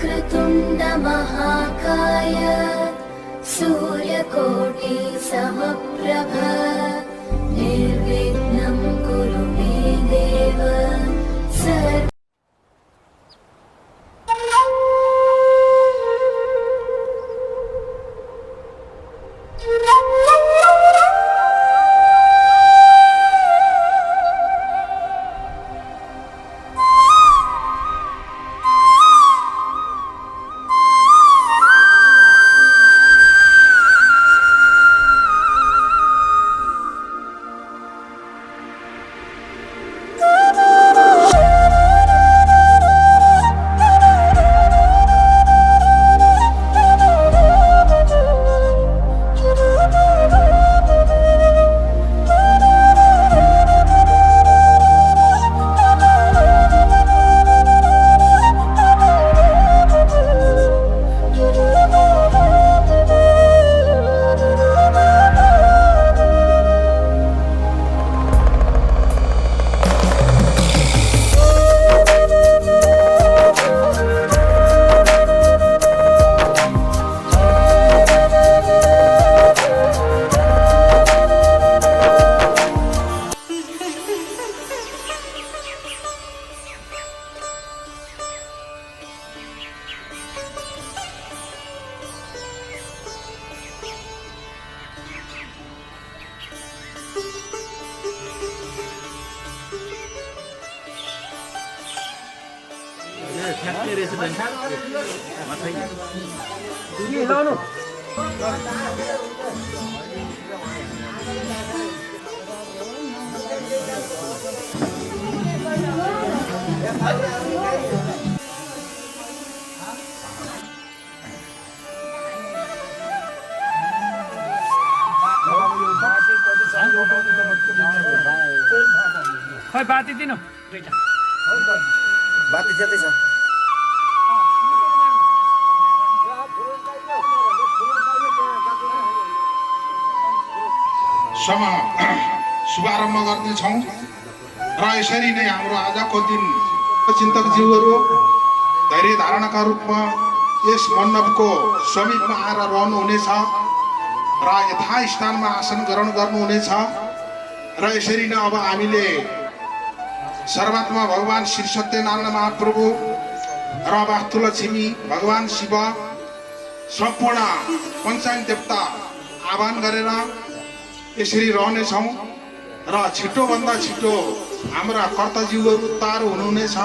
वक्रतुण्ड महाकाय सूर्यकोटि समप्रभ निर्विघ्नं कुरु मे देव सर्व खै बाती दिनु बाती ज्यादै छ शुभारम्भ गर्नेछौँ र यसरी नै हाम्रो आजको दिन चिन्तकज्यूहरू धैर्य धारणका रूपमा यस मण्डपको समीपमा आएर रहनुहुनेछ र यथास्थानमा आसन ग्रहण गर्नुहुनेछ र यसरी नै अब हामीले सर्वात्मा भगवान श्री सत्यनारायण महाप्रभु र वास्तुलक्ष्मी भगवान शिव सम्पूर्ण पञ्चायत देवता आह्वान गरेर यसरी रहनेछौँ र छिटोभन्दा छिटो हाम्रा कर्ताज्यूहरू तयार हुनुहुनेछ।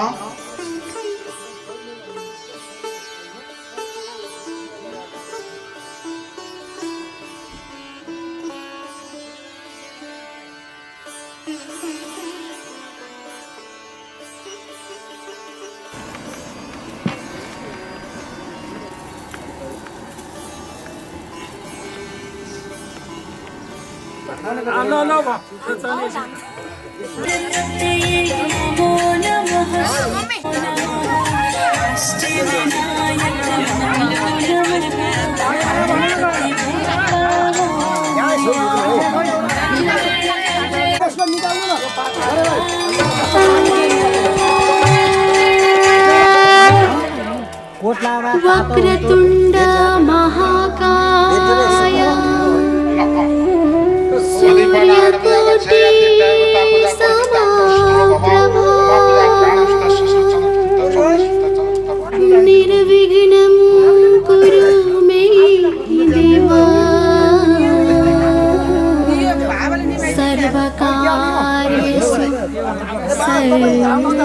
वक्रतुण्ड महाकाय सूर्यकोटि समप्रभ निर्विघ्नं कुरु मे देव सर्वकार्येषु सर्वदा।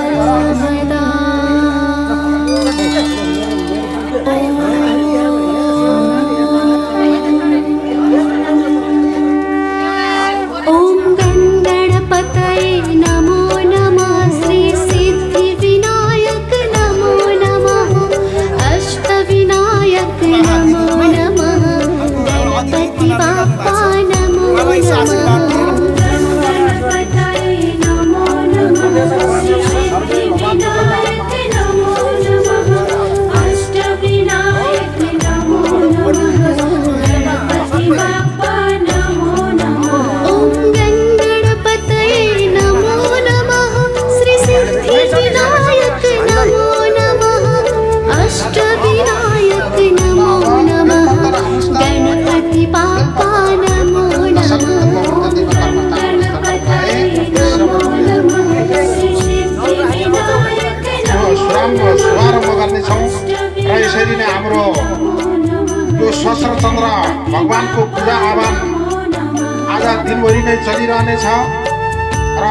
काम शुभारम्भ गर्नेछौँ र यसरी नै हाम्रो यो सहस्र चन्द्र भगवानको पूजा आह्वान आज दिनभरि नै चलिरहनेछ र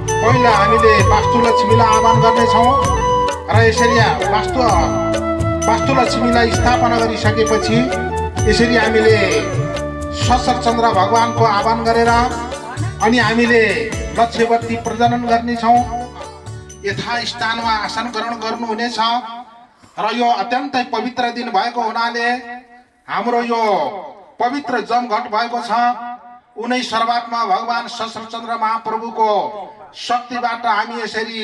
पहिला हामीले वास्तुलक्ष्मीलाई आह्वान गर्नेछौँ र यसरी वास्तुलक्ष्मीलाई स्थापना गरिसकेपछि यसरी हामीले सहस्र चन्द्र भगवानको आह्वान गरेर अनि हामीले लक्ष्यवती प्रजनन गर्नेछौँ। यथास्थानमा आसन ग्रहण गर्नुहुनेछ र यो अत्यन्तै पवित्र दिन भएको हुनाले हाम्रो यो पवित्र जमघट भएको छ। उनै सर्वात्मा भगवान सहस्रचन्द्र महाप्रभुको शक्तिबाट हामी यसरी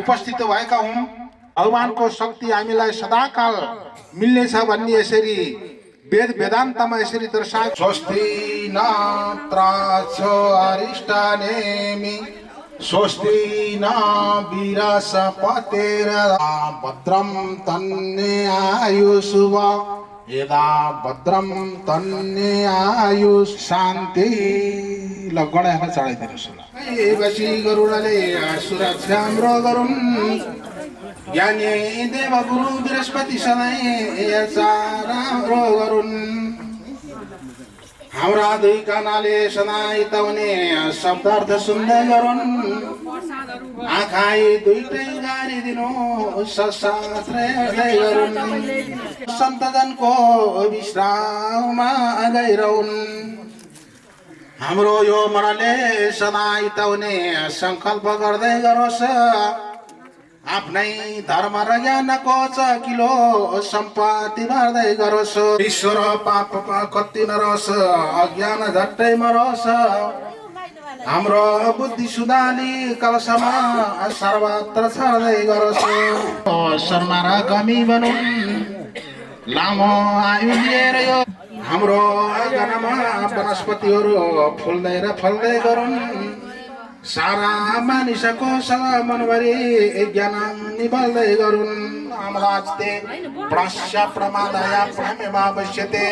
उपस्थित भएका हौँ। भगवानको शक्ति हामीलाई सदाकाल मिल्नेछ भन्ने यसरी वेद वेदान्तमा यसरी दर्शाएको। स्वस्ति न त्राचो अरिष्टानेमि स्वस्ति न वीरसपतेर भद्रं तन्ने आयुष्व यदा भद्रं तन्ने आयुष शान्ति। ल गणेशमा चढाइदिनुहोस् ल। बसी गरुडले सुरक्षा हाम्रो गरुन् ज्ञानी देव गुरु बृहस्पति सधैँ राम्रो गरुन्। हाम्रा दुई कानाले सधैँ तउने शब्दार्थ सुन्दै गरुन्। आँखाइ दुईटै गारिदिनु सशास्त्रै हेर्दै गरुन्। सन्तजनको विश्राममा गइरहन्। हाम्रो यो मनले सधैँ तउने सङ्कल्प गर्दै गरोस् आफ्नै धर्म र ज्ञानको चकिलो सम्पत्ति बाँड्दै गरोस्। ईश्वर पाप कति नरोस् अज्ञान झट्टै मरोस्। हाम्रो बुद्धि सुधाली कलशमा सर्वत्र छर्दै गरोस्। शर्मा र गमी बनुन् लामो आयु लिएर यो हाम्रो आँगनमा वनस्पतिहरू फुल्दै र फल्दै गरून्। सारा मानिसको मनभरि ज्ञान निबल्दै गरून्। आमराजते प्रश्य प्रमादाय प्रमेवावश्यते।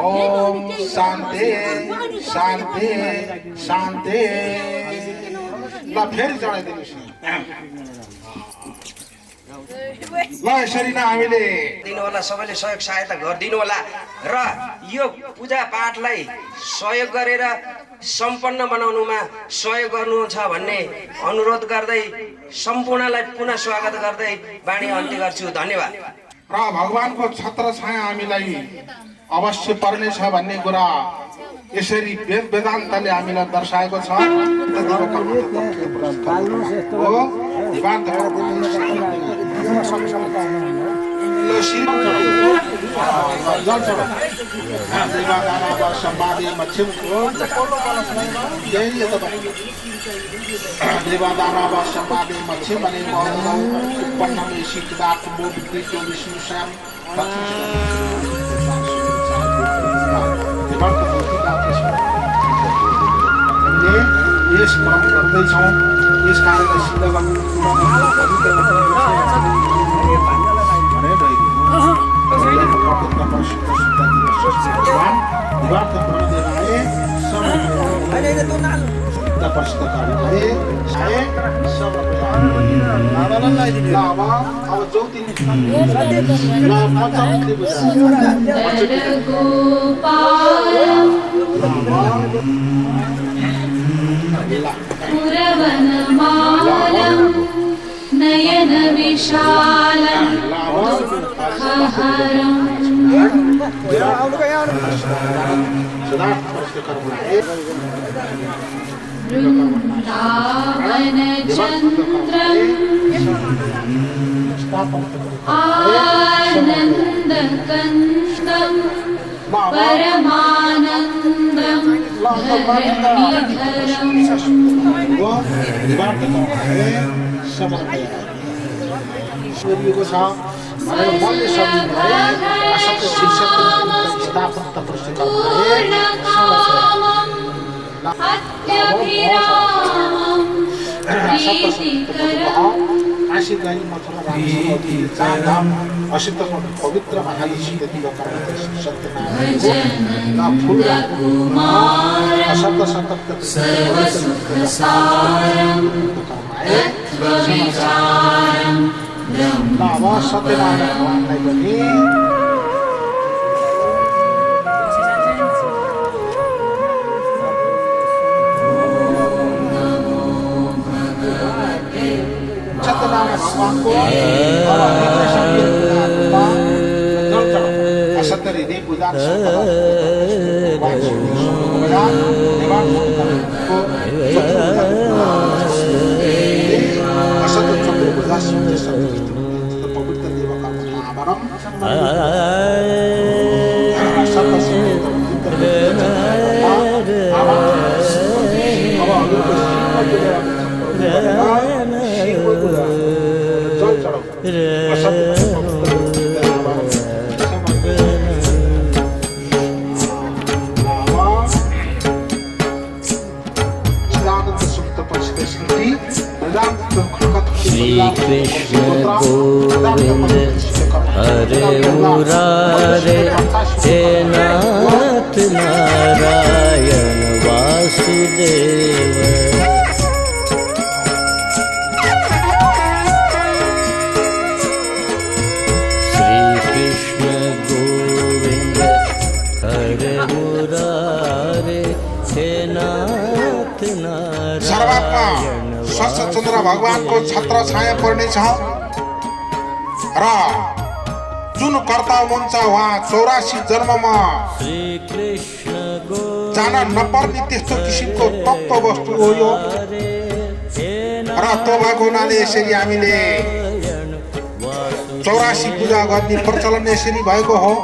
ओम शान्ति शान्ति शान्ति। ल फेरि चढाइदिनुहोस् ल। यसरी नै हामीले दिनु होला, सबैले सहयोग सहायता गरिदिनु होला र यो पूजा पाठलाई सहयोग गरेर सम्पन्न बनाउनुमा सहयोग गर्नुहुन्छ भन्ने अनुरोध गर्दै सम्पूर्णलाई पुनः स्वागत गर्दै बाणी अन्त्य गर्छु। धन्यवाद। र भगवानको छत्र छाया हामीलाई अवश्य पर्नेछ भन्ने कुरा यसरी वेद वेदान्तले हामीलाई दर्शाएको छ। यस क्रम गर्दैछौँ। यस कारणले सिद्ध पुरवनमालं नयन विशालं दुःखहरं वृन्दावनचन्द्रम् आनन्दकन्दं परमानन्दं धरणीधरम् अत्यभिरामं प्रीतिकरम् पवित्र सर्वसुखसारं तत्त्वविचारं ल अब सत्यनारायण भगवानलाई पनि सत्यनारायण भगवानको असत्य हृदय पूजा असत्य चक्र पूजा पवित्र देव श्री कृष्ण गोविंद हरे मुरारे हे नाथ नारायण वासुदेव श्री कृष्ण गोविंद हरे मुरारे हे नाथ नारायण चन्द्र भगवानको छत्र छाया पर्नेछ र जुन कर्ता हुनुहुन्छ उहाँ 84 जन्ममा जान नपर्ने त्यस्तो किसिमको तत्त्व वस्तु हो यो र त्यो भएको हुनाले यसरी हामीले 84 पूजा गर्ने प्रचलन यसरी भएको हो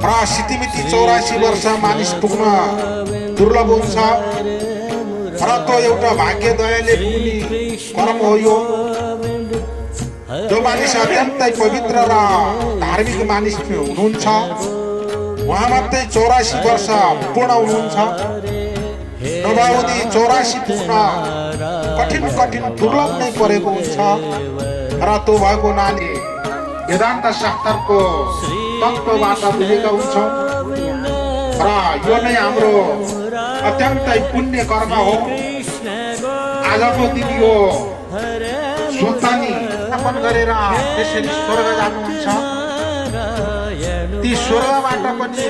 र सितिमिति 84 वर्ष मानिस पुग्न दुर्लभ हुन्छ र त्यो एउटा भाग्य दयाले पुग्ने कर्म हो यो जो मानिस अत्यन्तै पवित्र र धार्मिक मानिस हुनुहुन्छ उहाँ मात्रै 84 वर्ष पूर्ण हुनुहुन्छ नभए 84 पुग्न कठिन दुर्लभ नै परेको हुन्छ र त्यो भएको हुनाले वेदान्त शास्त्रको तत्त्वबाट बुझेका हुन्छौँ र यो नै हाम्रो अत्यन्तै पुण्य कर्म हो आजको दिन यो सोतानी स्थापन गरेर त्यसरी स्वर्ग जानुहुन्छ ती स्वर्गबाट पनि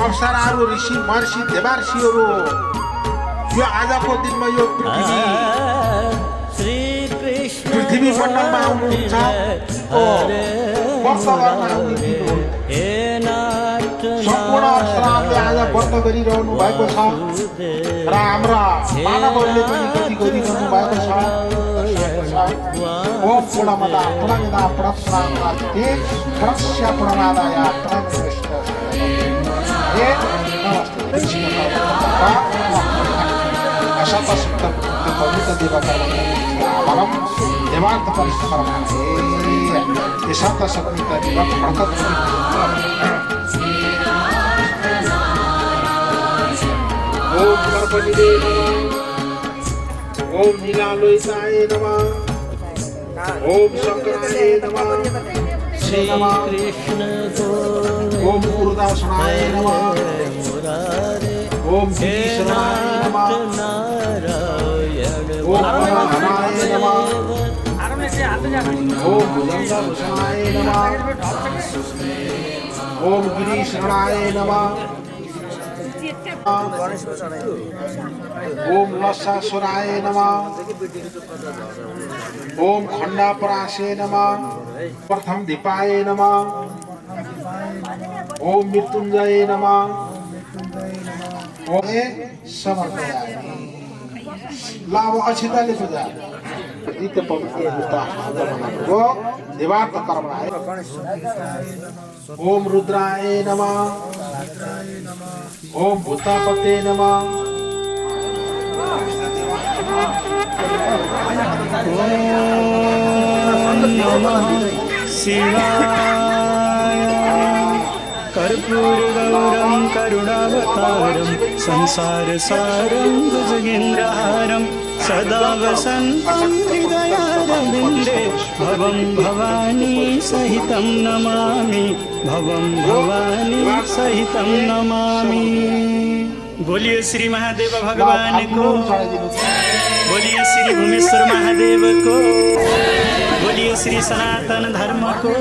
अप्सराहरू ऋषि महर्षि देवार्षिहरू यो आजको दिनमा यो पृथ्वी मण्डलमा आउनुहुन्छ वर्ष गर्न आउने दिन हो सम्पूर्ण अप्सराहरूले आज व्रत गरिरहनु भएको छ र हाम्रा मानवहरूले पनि कति गरिरहनु भएको छ ओम पूर्णमदा पूर्णमिदा पूर्णमादाय पूर्णस्य पूर्णमादाय असतसिद्ध पवित्र देवकर्म देवार्थ परिश्रम ये सत्य सत्मित ओम कर्पणिदे नमः ओम नीलालोहिताय नमः ओम शंकराय नमः श्री कृष्ण ओम गुरुदासनाय नमः ओम गिरीशनाय नमः ओम नारायणाय नमः ओम भुजंगभूषणाय नमः ओम गिरीशनाय नमः ओम लसासुराय नमः ओम खंडापराशे नमः प्रथम दीपाय नमः ओम मृत्युंजय नमः ओम समर्पयामि लाभ अक्षिताले पूजा नित्य पवित्र हो देवार्थ कर्म ओम रुद्राय नमः ओम भूतापते नमः शिवाय कर्पूरगौरं करुणावतारं संसारसारं भुजगेन्द्रहारं सदा वसन्तं हृदयारविन्दे भवं भवानी सहितं नमामि भवं भवानी सहितं नमामि। बोलिए श्री महादेव भगवान को। बोलिए श्री भूमेश्वर महादेव को, बोलिए श्री सनातन धर्म को।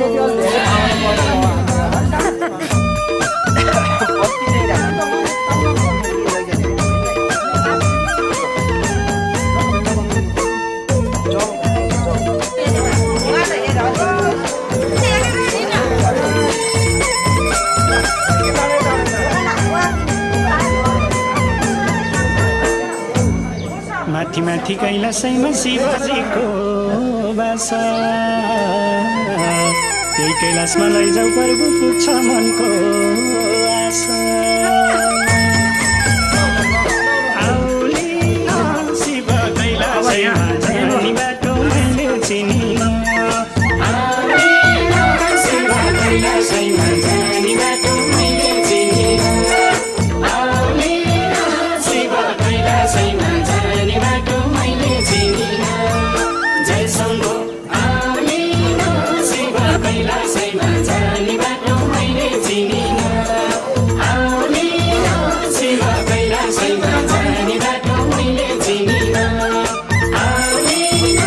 माथि माथि कैलाशैमा शिवजीको बासा, त्यही कैलाशमा लैजाऊ प्रभु पुग्छ मनको आशा। आउली शिव कैलाशैमा जाने बाटो मैले चिनिन, आउली शिव कैलाशैमा जाने बाटो मैले चिनिन, आउली शिव कैलाशैमा जाने बाटो मैले चिनिन। जय शम्भो आउलिन शिव कैलाशैमा जाने बाटो मैले चिनिन, आउलिन शिव कैलाशैमा जाने बाटो मैले चिनिन, आउलिन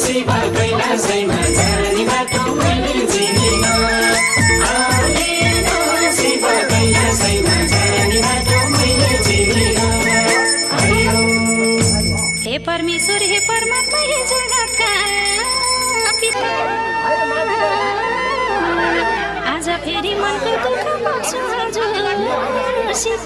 शिव कैलाशैमा जाने बाटो मैले चिनिन, आउलिन शिव कैलाशैमा जाने बाटो मैले चिनिन। हे परमेश्वर हे परमात्मा हे जगतका पिता, आज फेरि मनको दुःख पाउँछु हजुरसित।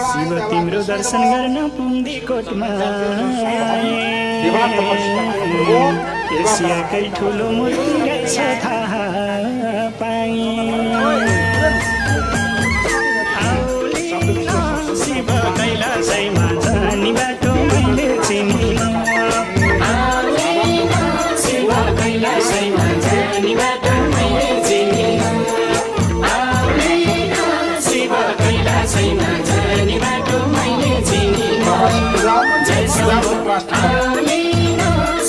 शिव तिम्रो दर्शन गर्न पुण्डी कोटमा, एसियाकै ठुलो मूर्ति रहेछ थाहा पाएँ। आउलिन शिव कैलाशैमा जाने बाटो मैले चिनिन, आउलिन शिव कैलाशैमा जाने बाटो मैले चिनिन, आउलिन शिव कैलाशैमा जाने बाटो मैले चिनिन। जय शम्भो आउलिन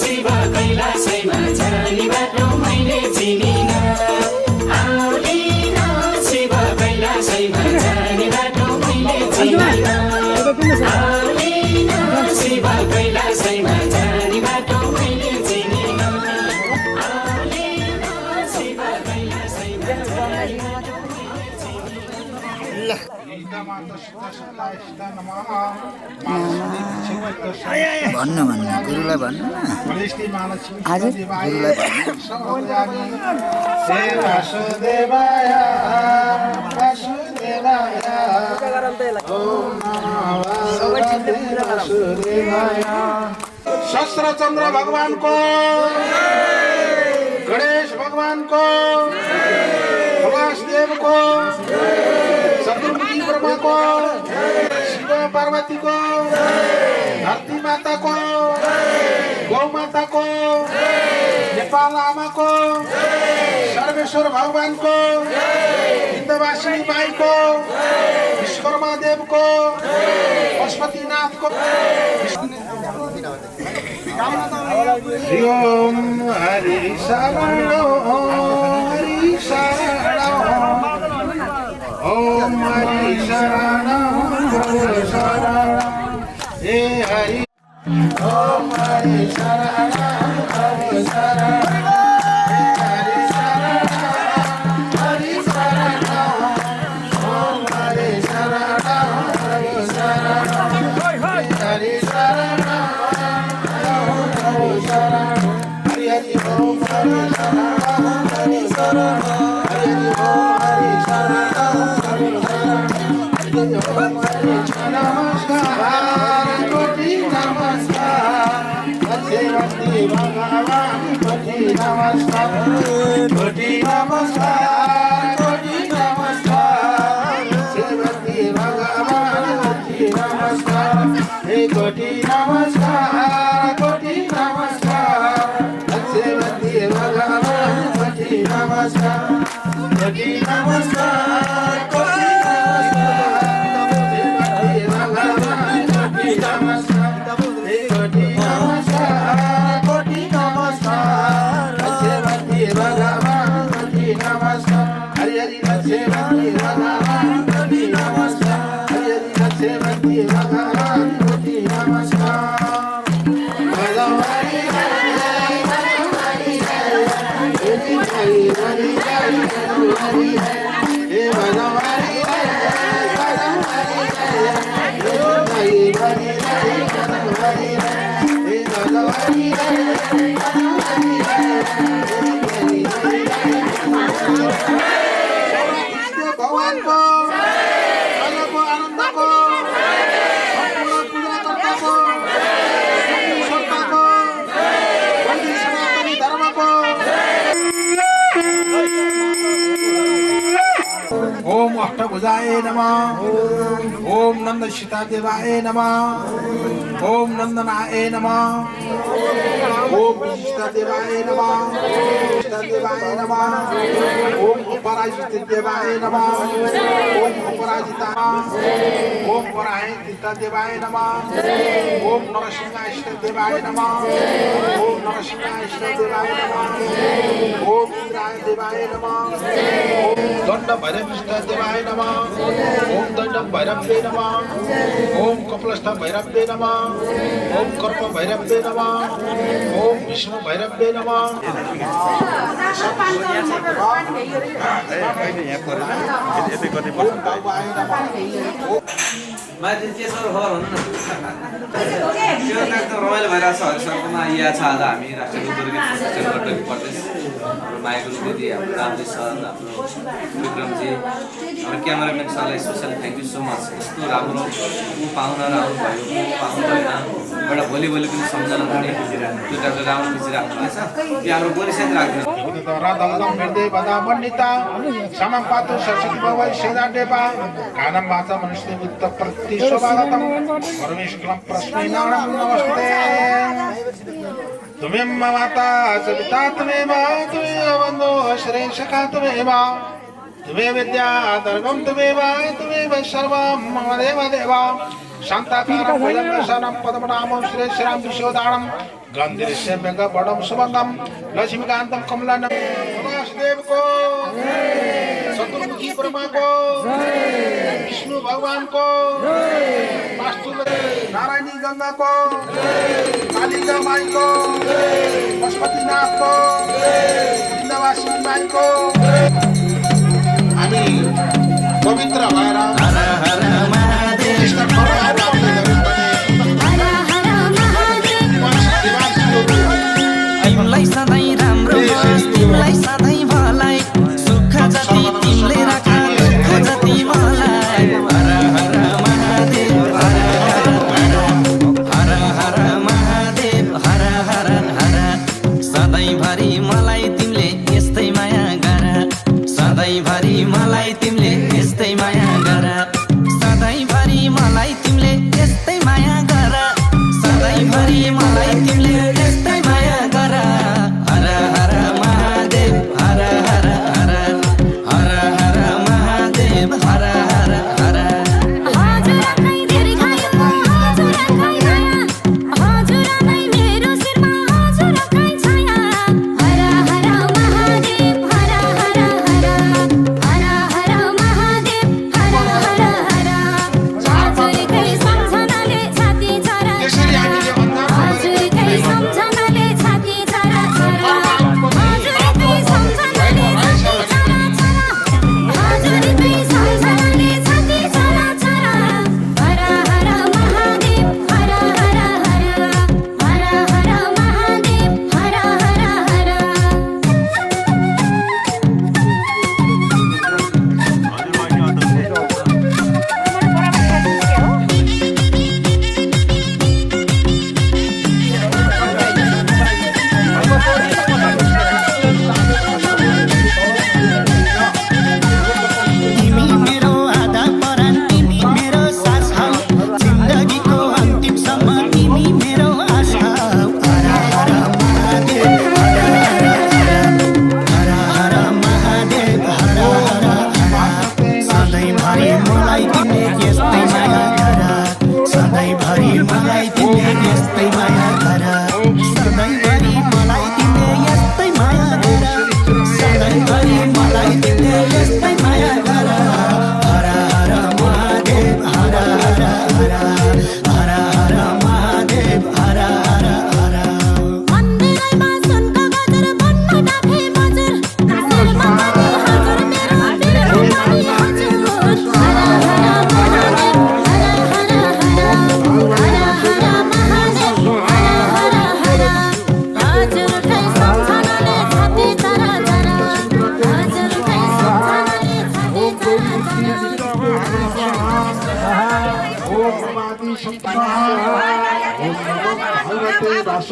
शिव कैलाशैमा जाने बाटो मैले चिनिन, आउलिन शिव कैलाशैमा जाने बाटो मैले चिनिन, आउलिन शिव कैलाशैमा जाने बाटो मैले चिनिन, आउलिन शिव कैलाशैमा जाने बाटो मैले चिनिन। भन्नु गुरुलाई भन्नु न, हजुर गुरुलाई सहस्रचन्द्र भगवानको, गणेश भगवानको, वासुदेवको, सतुर्मुखी ब्रह्माको, शिव पार्वतीको, धरती माताको, गौ माताको, नेपाल आमाको, सर्वेश्वर भगवानको, विन्ध्यवासिनी बाईको, विश्वकर्मा देवको, पशुपतिनाथको। हरि ओम हरि शरण हरि शरण ओम हरि शरण शरण हरि हरि ओम हरि शरण हरि शरण हरि हरि ओम हरि शरण हरि शरण हरि ओम हरि नमस्कार कोटि नमस्कार सेवती भगवान कोटि नमस्कार कोटि नमस्कार कोटि नमस्कार सेवती भगवान कोटि नमस्कार हे कोटि नमस्कार कोटि नमस्कार सेवती भगवान कोटि नमस्कार कोटि नमस्कार कोटि भगवानको आजको आनन्दको सम्पूर्ण पूजाकर्ताको सत्ताको वन्दे सनातनी धर्मको ओम अष्टभुजाय नमः ओम नंद सीतादेवाय नमः ओम नंदनाय नमः ओम विशिष्टादेवाय नमः विशिष्टादेवाय नमः ओम अपराजितादेवाय नमः ओम अपराजिता ओम पराजितादेवाय नमः ओम नरसिंहादेवाय नमः ओम नरसिंहादेवाय नमः ओम इंद्रादेवाय नमः ओम दंड भैरविष्ठादेवाय नमः ओम दंड भैरवे नमः ओम कपिलस्थ भैरवे नमः ओम कर्प भैरवे नमः ओम विष्णु भैरवे नमः माथि के सर हो भन्नु न त्यो एकदम रमाइलो भइरहेछ हरिशङ्करमा यहाँ छ आज हामी राष्ट्रिय दुर्गीत चन्द्रगढ प्रदेश हाम्रो मायाको दिदी हाम्रो रामजी सर हाम्रो विक्रमजी हाम्रो क्यामेराम्यान सरलाई specially thank you so much यस्तो राम्रो पाहुना र आउनुभयो पाहुँदैन एउटा भोलि पनि सम्झना हुने त्यो टाइपले राम्रो खिचिराख्नु भएछ यो हाम्रो परिषद राख्नु राधम हृदय बदा मन्डिता समम पातु सरस्वती भवै सेदा देवा गानं वाचा मनुष्य वित्त प्रतिशोभागतम परमेश्वरं प्रश्नै नाम नमस्ते तुमें माता च पिता तुमेव तुमेव बन्धो श्रेय सखा तुमेव तुमेव विद्या दर्गम तुमेव तुमेव सर्वं मम देव देव शान्ताकारं भुजङ्गशनं पद्मनाभं श्री श्रीराम विश्वदानं गन्धर्वस्य मेघवडं सुभगं लक्ष्मीकान्तं कमलानं वासुदेव को चतुर्मुखी ब्रह्मा को विष्णु भगवान को नारायणी गंगा को कालिका माई को पशुपतिनाथ को विन्ध्यवासिनी माई को हामी पवित्र भएर तिमलाई सधैँ राम्रो होस् तिमलाई सधैँ भलाई सुख जति तिमीले राख दुःख जति मलाई हर हर महादेव हर हर महादेव हर हर हर सधैँभरि मलाई तिमीले यस्तै माया गर सधैँभरि मलाई तिमीले यस्तै माया गर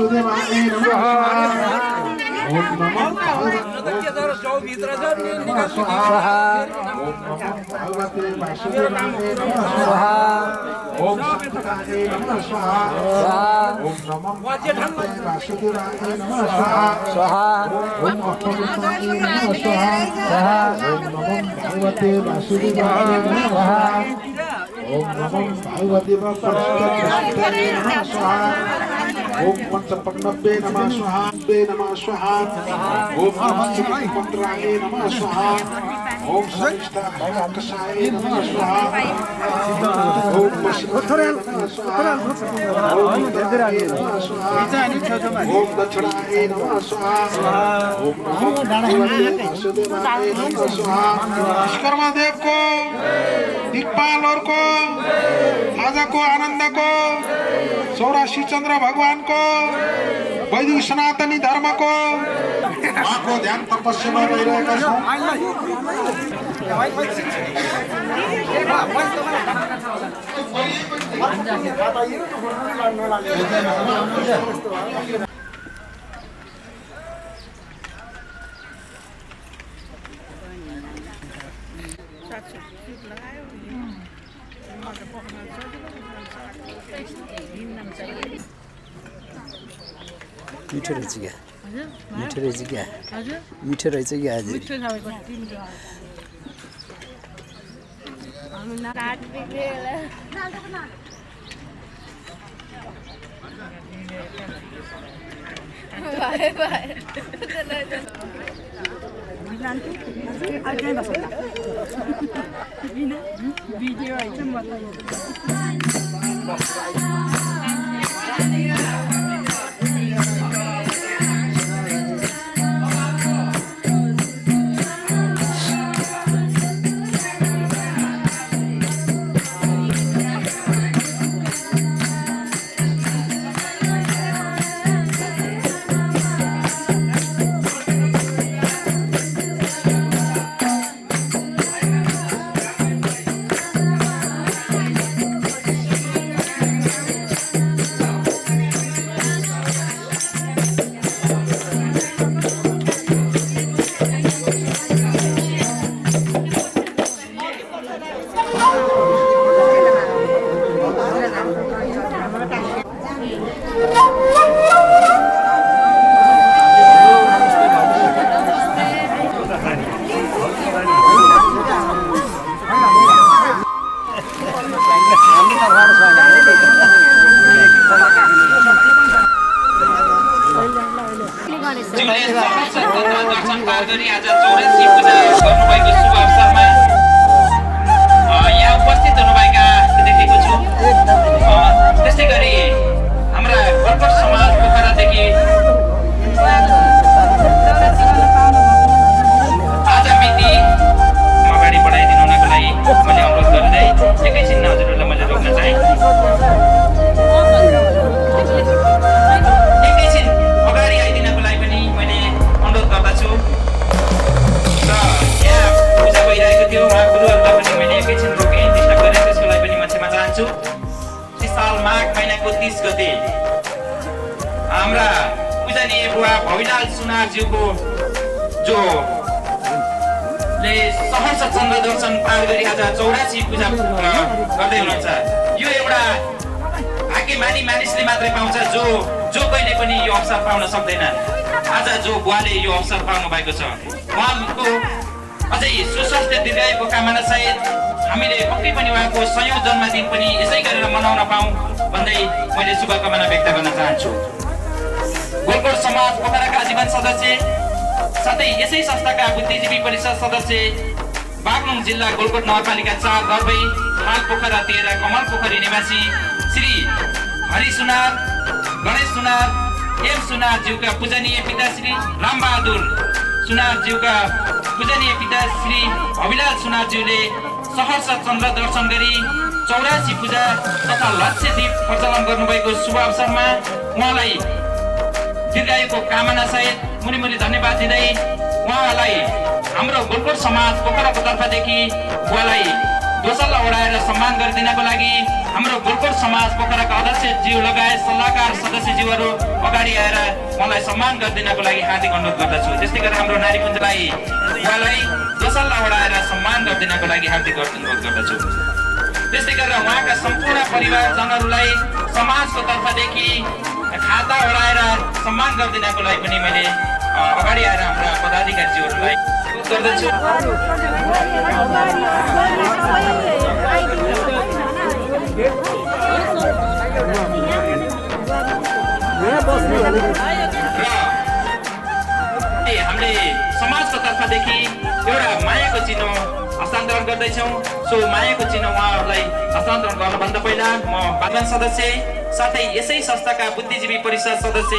वासुदेवाय नमः ओम नमो भगवते वासुदेवाय नमः ओम सत्यकाय नमः स्वाहा ओम नमो भगवते वासुदेवाय नमः स्वाहा ओम अपवित्राय नमः स्वाहा ओम नमो भगवते वासुदेवाय नमः स्वाहा ओम नमो भगवते वासुदेवाय नमः स्वाहा ओम पंचपन्नवे नमः स्वाहा नमः स्वाहा ओम नमः मंत्राय नमः स्वाहा ओम सविष्टा भगवकसाय नमः स्वाहा ओम मशराय नमः स्वाहा ओम दक्षिणाय नमः स्वाहा ओम दक्षिणाय नमः स्वाहा ओम नमो भगवते वासुदेवाय नमः स्वाहा विश्वकर्मा देव को दिक्पाल और को आजा को आनंद को चौरासी चंद्र भगवान को वैदिक सनातनी धर्म को आँखों ध्यान तपस्या में रहिरहेका छौं मिठो रहेछ क्या मिठो रहेछ क्या मिठो रहेछ क्या आज जिल्ला गोलकोट नगरपालिका 4 दरबई हाल पोखरा 13 कमल पोखरी निवासी श्री हरि सुनार गणेश सुनार एम सुनार ज्यूका पूजनीय पिता श्री रामबहादुर सुनार ज्यूका पूजनीय पिता श्री अभिलाष सुनार ज्यूले सहर्ष चन्द्र दर्शन गरी 84 पूजा तथा लक्ष्य दीप प्रचलन गर्नुभएको शुभ अवसरमा उहाँलाई दीर्घायुको कामना सहित मुनि मुनि धन्यवाद दिँदै उहाँलाई हाम्रो गोलकोट समाज पोखराको तर्फदेखि उहाँलाई दोसल्ला ओढाएर सम्मान गरिदिनको लागि हाम्रो गोलकोट समाज पोखराका अध्यक्षज्यू लगायत सल्लाहकार सदस्यज्यूहरू अगाडि आएर मलाई सम्मान गरिदिनको लागि हार्दिक अनुरोध गर्दछु। त्यस्तै गरेर हाम्रो नारीपुञ्जलाई उहाँलाई दोसल्ला ओढाएर सम्मान गरिदिनको लागि हार्दिक अनुरोध गर्दछु। त्यस्तै गरेर उहाँका सम्पूर्ण परिवारजनहरूलाई समाजको तर्फदेखि खाता ओढाएर सम्मान गरिदिनको लागि पनि मैले अगाडि आएर हाम्रा पदाधिकारीज्यूहरूलाई अनुरोध गर्दछु। हामीले समाजको तर्फदेखि एउटा मायाको चिन्ह हस्तान्तरण गर्दैछौँ। सो मायाको चिन्ह उहाँहरूलाई हस्तान्तरण गर्नुभन्दा पहिला म बागवान सदस्य साथै यसै संस्थाका बुद्धिजीवी परिषद सदस्य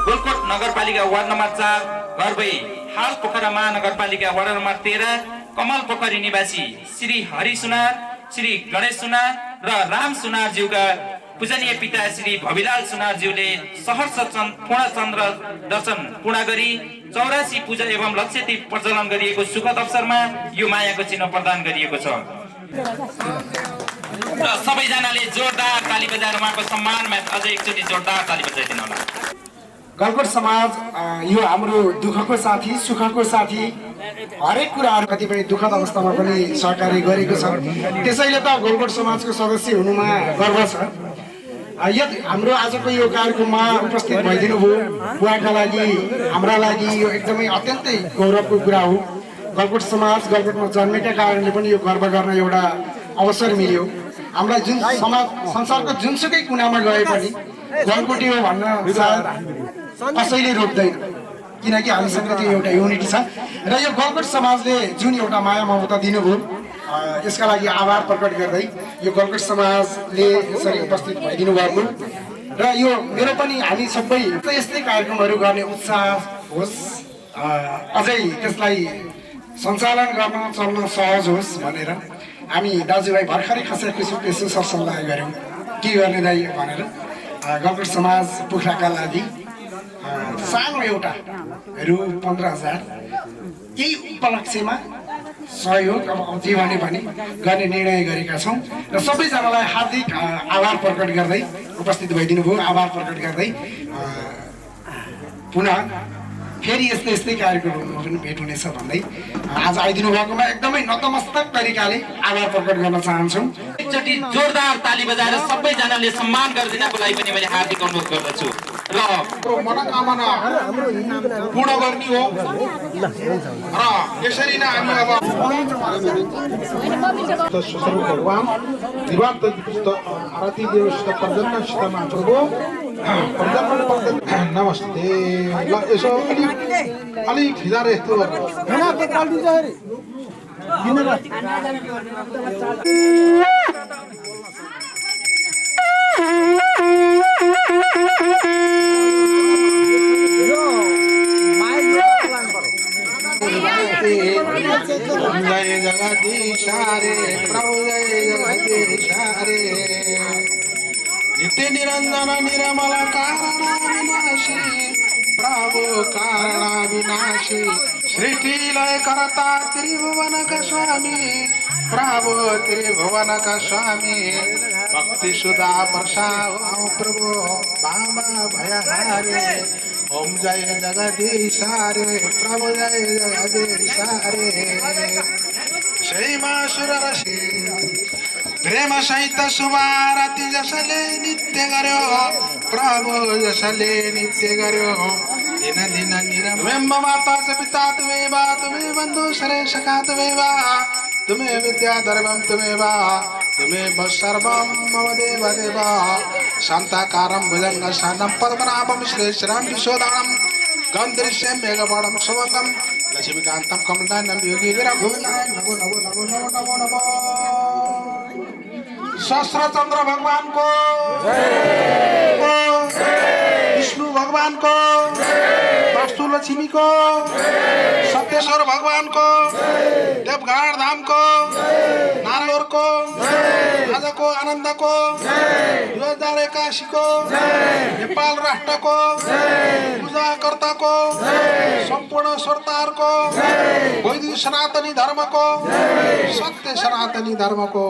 गोलकोट नगरपालिका वार्ड नम्बर 4 घरबई हाल पोखरा महानगरपालिका वार्ड नम्बर 13 कमल पोखरी निवासी श्री हरि सुनार, श्री गणेश सुनार र राम सुनारज्यूका पूजनीय पिता श्री भविलाल सुनारज्यूले सहर्ष पूर्णचन्द्र दर्शन पूर्ण गरी 84 पूजा एवं लक्ष्यती प्रज्वलन गरिएको सुखद अवसरमा यो मायाको चिन्ह प्रदान गरिएको छ। र सबैजनाले जोरदार ताली बजाएर उहाँको सम्मानमा अझै एकचोटि जोरदार ताली बजाइदिनु होला। गलकोट समाज यो हाम्रो दुःखको साथी, सुखको साथी, हरेक कुराहरू कतिपय दुःखद अवस्थामा पनि सहकार्य गरेको छ। त्यसैले त गलकोट समाजको सदस्य हुनुमा गर्व छ। हाम्रो आजको यो कार्यक्रममा उपस्थित भइदिनु भयो उहाँका लागि, हाम्रा लागि यो एकदमै अत्यन्तै गौरवको कुरा हो। गलकोट समाज गलकोटमा जन्मेका कारणले पनि यो गर्व गर्न एउटा अवसर मिल्यो। हामीलाई जुन समाज संसारको जुनसुकै कुनामा गए पनि गलकोटी हो भन्न सायद कसैले रोक्दैन, किनकि हामीसँग त्यो एउटा युनिटी छ। र यो गलकोट समाजले जुन एउटा माया ममता दिनुभयो यसका लागि आभार प्रकट गर्दै यो गलकोट समाजले यसरी उपस्थित भइदिनु भएको र यो मेरो पनि हामी सबै यस्तै कार्यक्रमहरू गर्ने उत्साह होस्, अझै त्यसलाई सञ्चालन गर्न चल्न सहज होस् भनेर हामी दाजुभाइ भर्खरै खसेको सरसल्लाह गऱ्यौँ के गर्ने दाइ भनेर। गलकोट समाज पोखराका लागि सानो एउटा रु 15,000 यही उपलक्ष्यमा सहयोग अब जे भने पनि गर्ने निर्णय गरेका छौँ र सबैजनालाई हार्दिक आभार प्रकट गर्दै उपस्थित भइदिनु भयो। आभार प्रकट गर्दै पुनः फेरि यस्तै कार्यक्रममा पनि भेट हुनेछ भन्दै आज आइदिनु भएकोमा एकदमै नतमस्तक तरिकाले आभार प्रकट गर्न चाहन्छौँ। एकचोटि जोरदार ताली बजाएर सबैजनाले सम्मान गरिदिनको लागि पनि मैले हार्दिक अनुरोध गर्दछु। र मनोकामना पूर्ण गर्ने हो र यसरी नै हामी अब भगवान दिवात आरती देवसित पर्जन्यसितमा प्रभु नमस्ते। ल यसो अलिक खिजाएर यस्तो जय जगदीश रे प्रभु जय जगदीश रे नित्य निरंजन निर्मल कारण विनाशी प्रभु कारण विनाशी सृष्टि लय करता त्रिभुवन का स्वामी प्रभु त्रिभुवन का स्वामी भक्ति सुधा वर्षाओ प्रभु बाबा भयहारे ओम जय जगदीश रे प्रभु जय जगदीश रे श्रीमा सुररसी प्रेम सहित शुभारती जसले नित्य गर्यो प्रभु जसले नित्य गर्यो दिन दिन निरम्ब माता च पिता तुम्हें बा तुम्हें बंधु सरे सखा तुम्हें बा तुम्हें विद्या धर्मम तुम्हें बा तुम्हें सर्वम मम देव देव शांताकारं भुजंग शानम पद्मनाभं श्रेष्ठराम विशोदानम गंधर्ष्यं मेघवर्णं सुवंगम लक्ष्मीकांतं कमलानम योगी वीरभूमिनाय नमो नमो नमो नमो नमो नमो। सहस्रचंद्र भगवान को विष्णु भगवान को, परशु लक्ष्मी को, सत्येश्वर भगवान को, देवघाट धाम को, नारायण को, राजा को, आनंद को, 2081 को, नेपाल राष्ट्र को, पूजाकर्ता को, सम्पूर्ण श्रोताहरूको वैदिक सनातनी धर्मको सत्य सनातनी धर्मको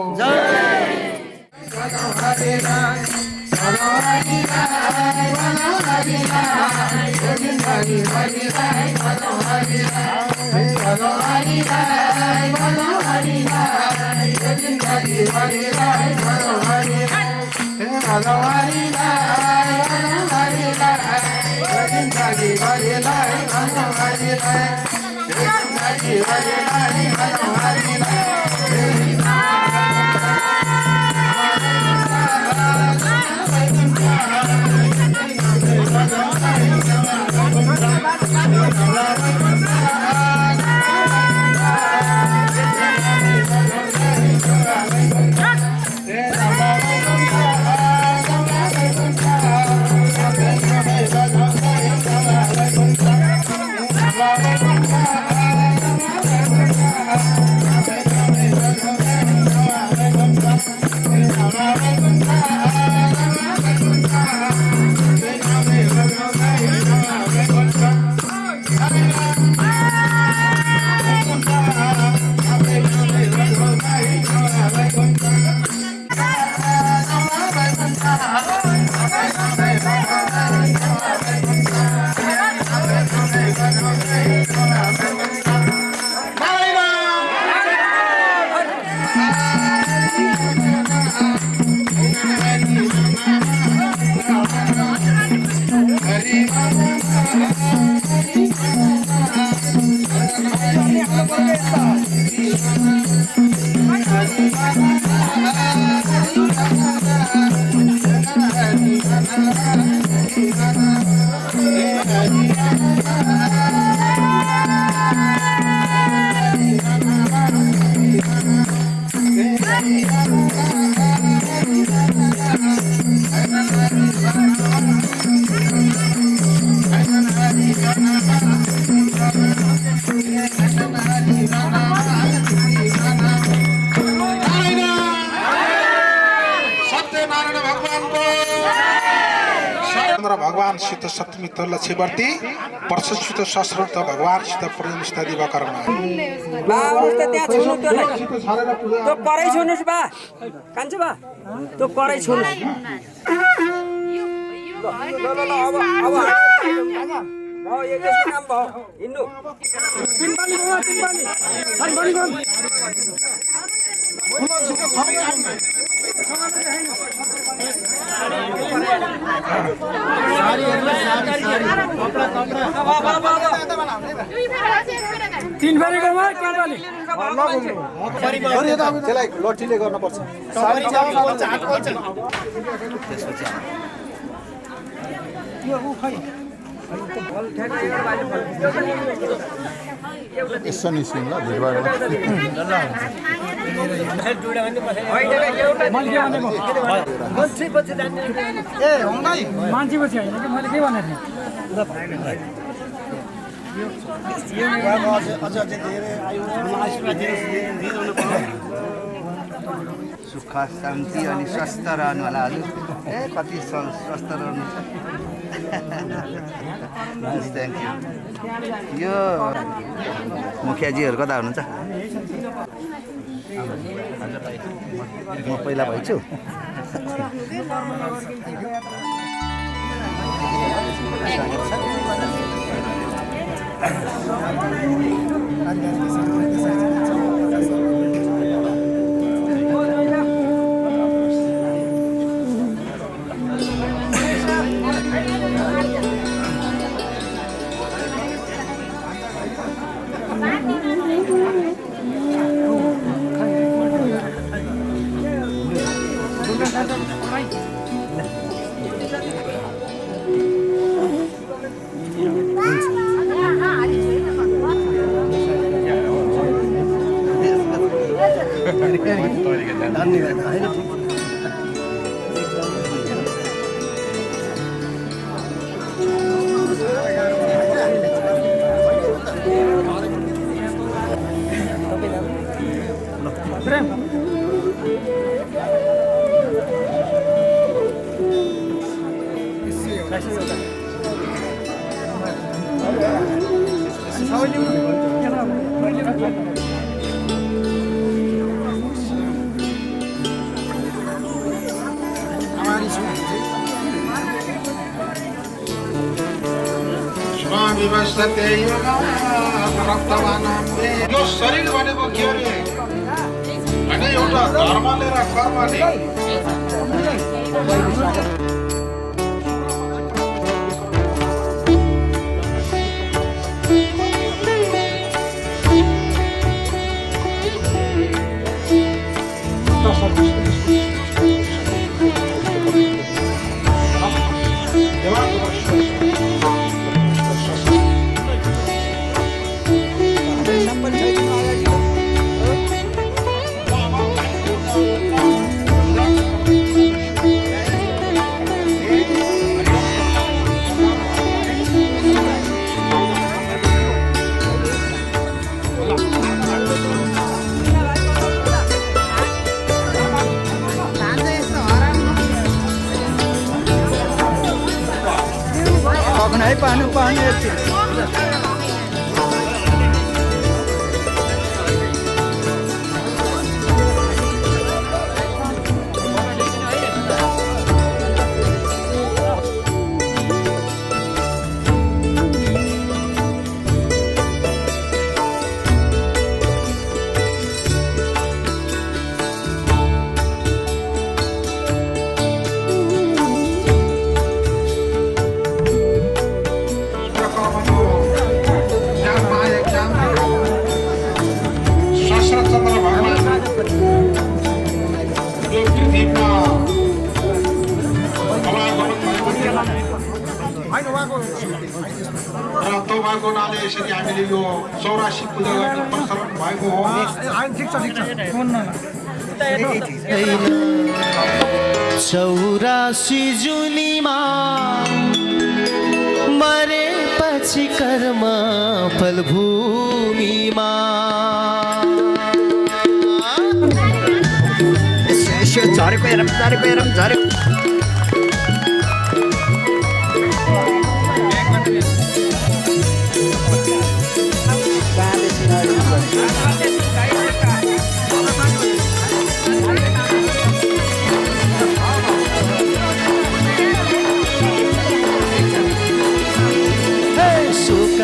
भगवानसित सप्तमी लक्ष्यवर्ती वर्षसित सश्रद्ध भगवानसित प्रेमसित दिवाकरमा त्यो परै छोड्नुस् बा कान्छो बा त्यो परै छोड्नुस् काम भयो हिँड्नु तीन फेरिकोमा कपाली त्यसलाई लट्ठीले गर्नुपर्छ यसो निस्किनु ल भिडबाट मान्छे पछि होइन कि मैले के भनेको सुख शान्ति अनि स्वस्थ रहनु होला हजुर कति स्वस्थ रहनु थ्याङ्क यू यो मुखियाजीहरू कता हुनुहुन्छ म पहिला भइछु यो शरीर भनेको के अरे भने एउटा धर्मले र कर्मले यसरी हामीले यो 84 पूजा गर्ने प्रचलन भएको हो। ठिक छ 84 जुनीमा मरेपछि कर्म फलभूमिमा झरेको हेरौँ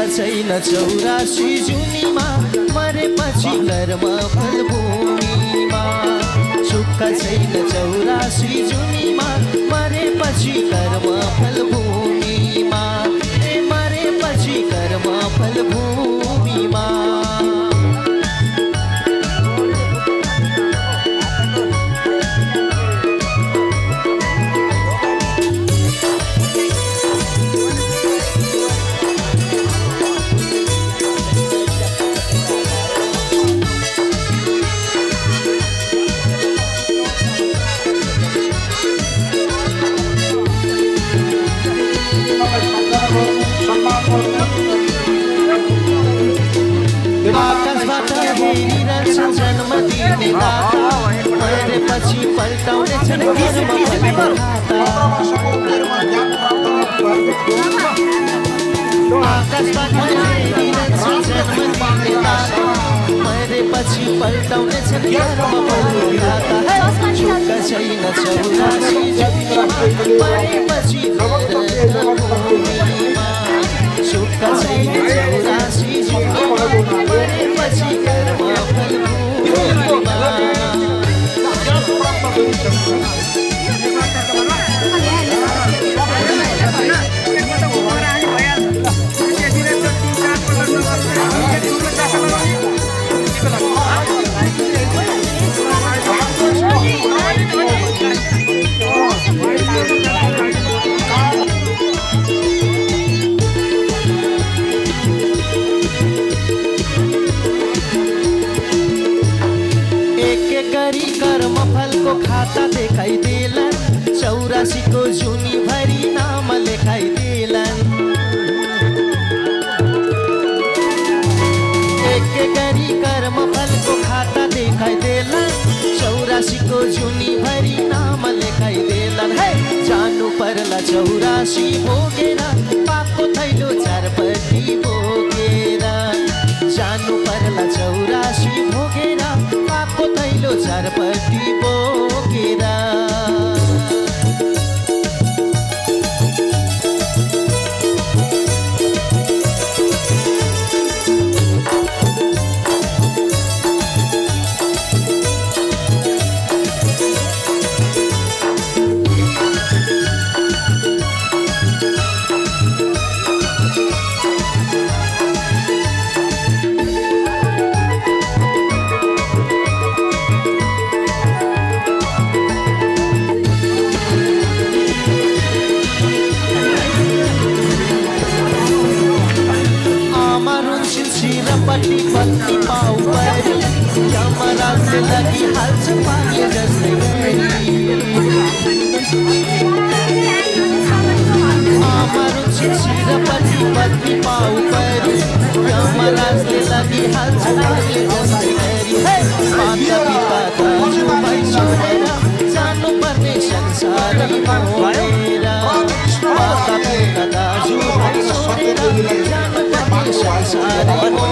छैन 84 जुनीमा मरेपछि कर्म फलभूमिमा सुख छैन 84 जुनीमा मरेपछि कर्म फलभूमिमा मरेपछि कर्म फलभूमिमा आकाशबाट हेरिरहेछ जन्म दिने दाता मरेपछि पल्टाउने छन् आकाशबाट हेरिरहेछ जन्म दिने दाता मरेपछि पल्टाउने छन् कर्म फलदाता सुख छैन 84 जुनीमा मरेपछि सुख छैन 84 जुनीमा मरेपछि कर्म फलभूमिमा कर्मफलको खाता देखाइदेलन 84 को जुनी भरी नाम लेखाइदेलन एक गरी कर्मफलको खाता देखाइदेलन 84 को जुनी भरी नाम लेखाइदेलन है जानु परला 84 भोगेर पाको थैलो चारपट्टि बोकेर चौरासी भोगेर पाको थैलो चारपट्टि बोकेर पट्टी पत्ती पाउ परी यमराजले लगी हाल्छ पानी जस्तै आमारो छिर पट्टी पत्ती पाउ परी यमराजले लगी हाल्छ पानी जस्तै माता पिता दाजु भाइ छोडेर जानु पर्ने संसारमा भएर माता पिता दाजु भाइ छोडेर जानु पर्ने संसारमा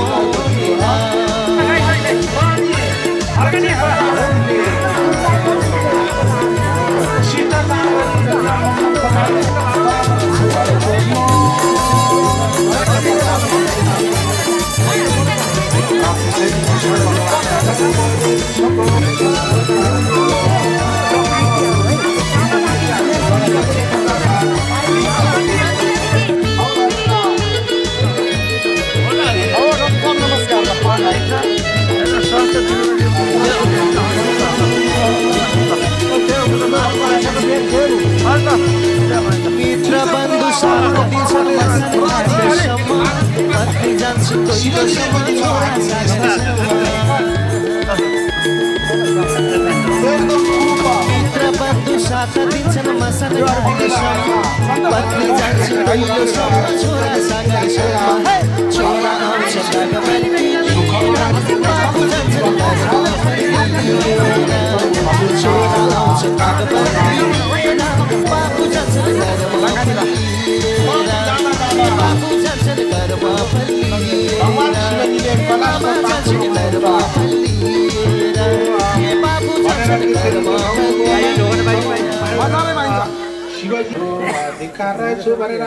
मित्र बन्धु साथी कति जान्छु मित्र बन्धु साथ दिन्छन् मसन पत्नी जान्छु छोरा सागर छोरा आउँछ बाबु जान्छ छोरा आउँछ बाबु जान्छ धिक्कार रहेछु भनेर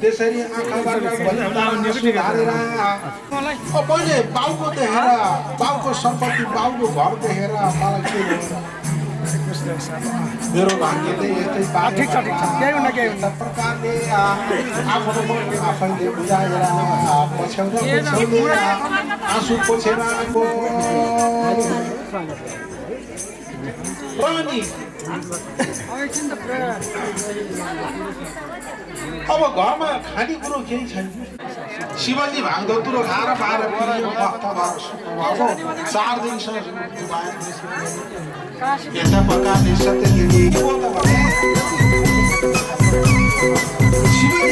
त्यसरी आँखाबाट सुधारेर पहिले बाउको देखेर बाउको सम्पत्ति बाउको घर देखेर मलाई के मेरो भाग्यले यस्तै प्रकारले आफैले बुझाएर पछ्याउँदै आँसु पोछेर आएको अब घरमा खानेकुरो केही छैन शिवजी भाङधतुरो खाएर बाहिर पुग्यो 4 दिनसम्म यस्ता प्रकारले सत्य दिएको भने शिवजी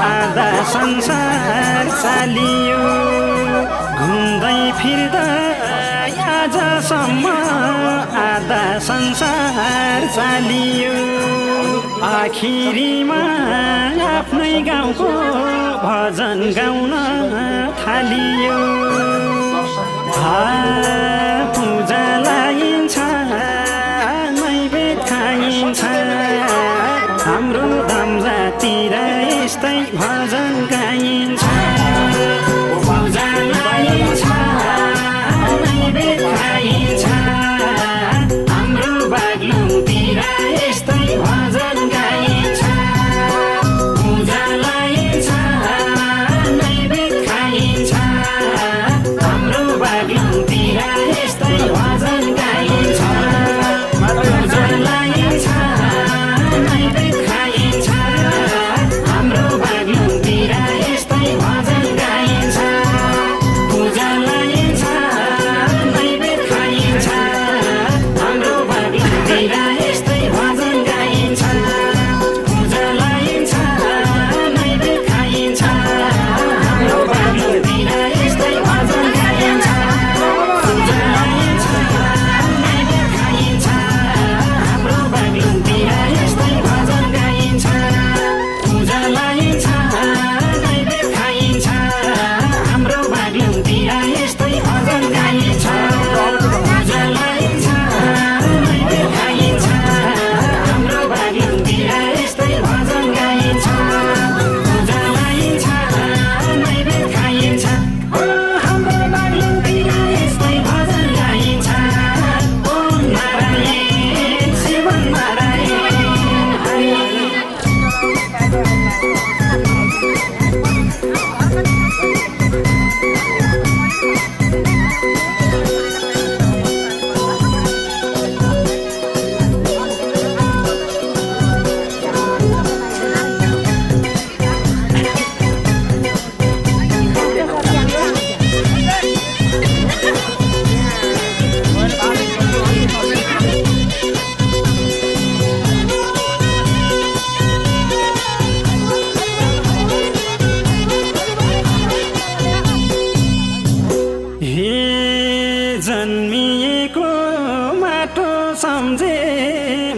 आधा संसार चालियो घुम्दै फिर्दा आजसम्म आधा संसार चालियो आखिरीमा आफ्नै गाउँको भजन गाउन थालियो पूजा लागिन्छ नैवेद्य खाइन्छ हाम्रो धाम जातिर यस्तै भजन गाइन्छ पूजा लागिन्छ नैवेद्य खाइन्छ हाम्रो बाग्लुङतिर यस्तै भजन गाइन्छ पूजा लागिन्छ नैवेद्य खाइन्छ हाम्रो बाग्लुङतिर यस्तै भजन गाइन्छ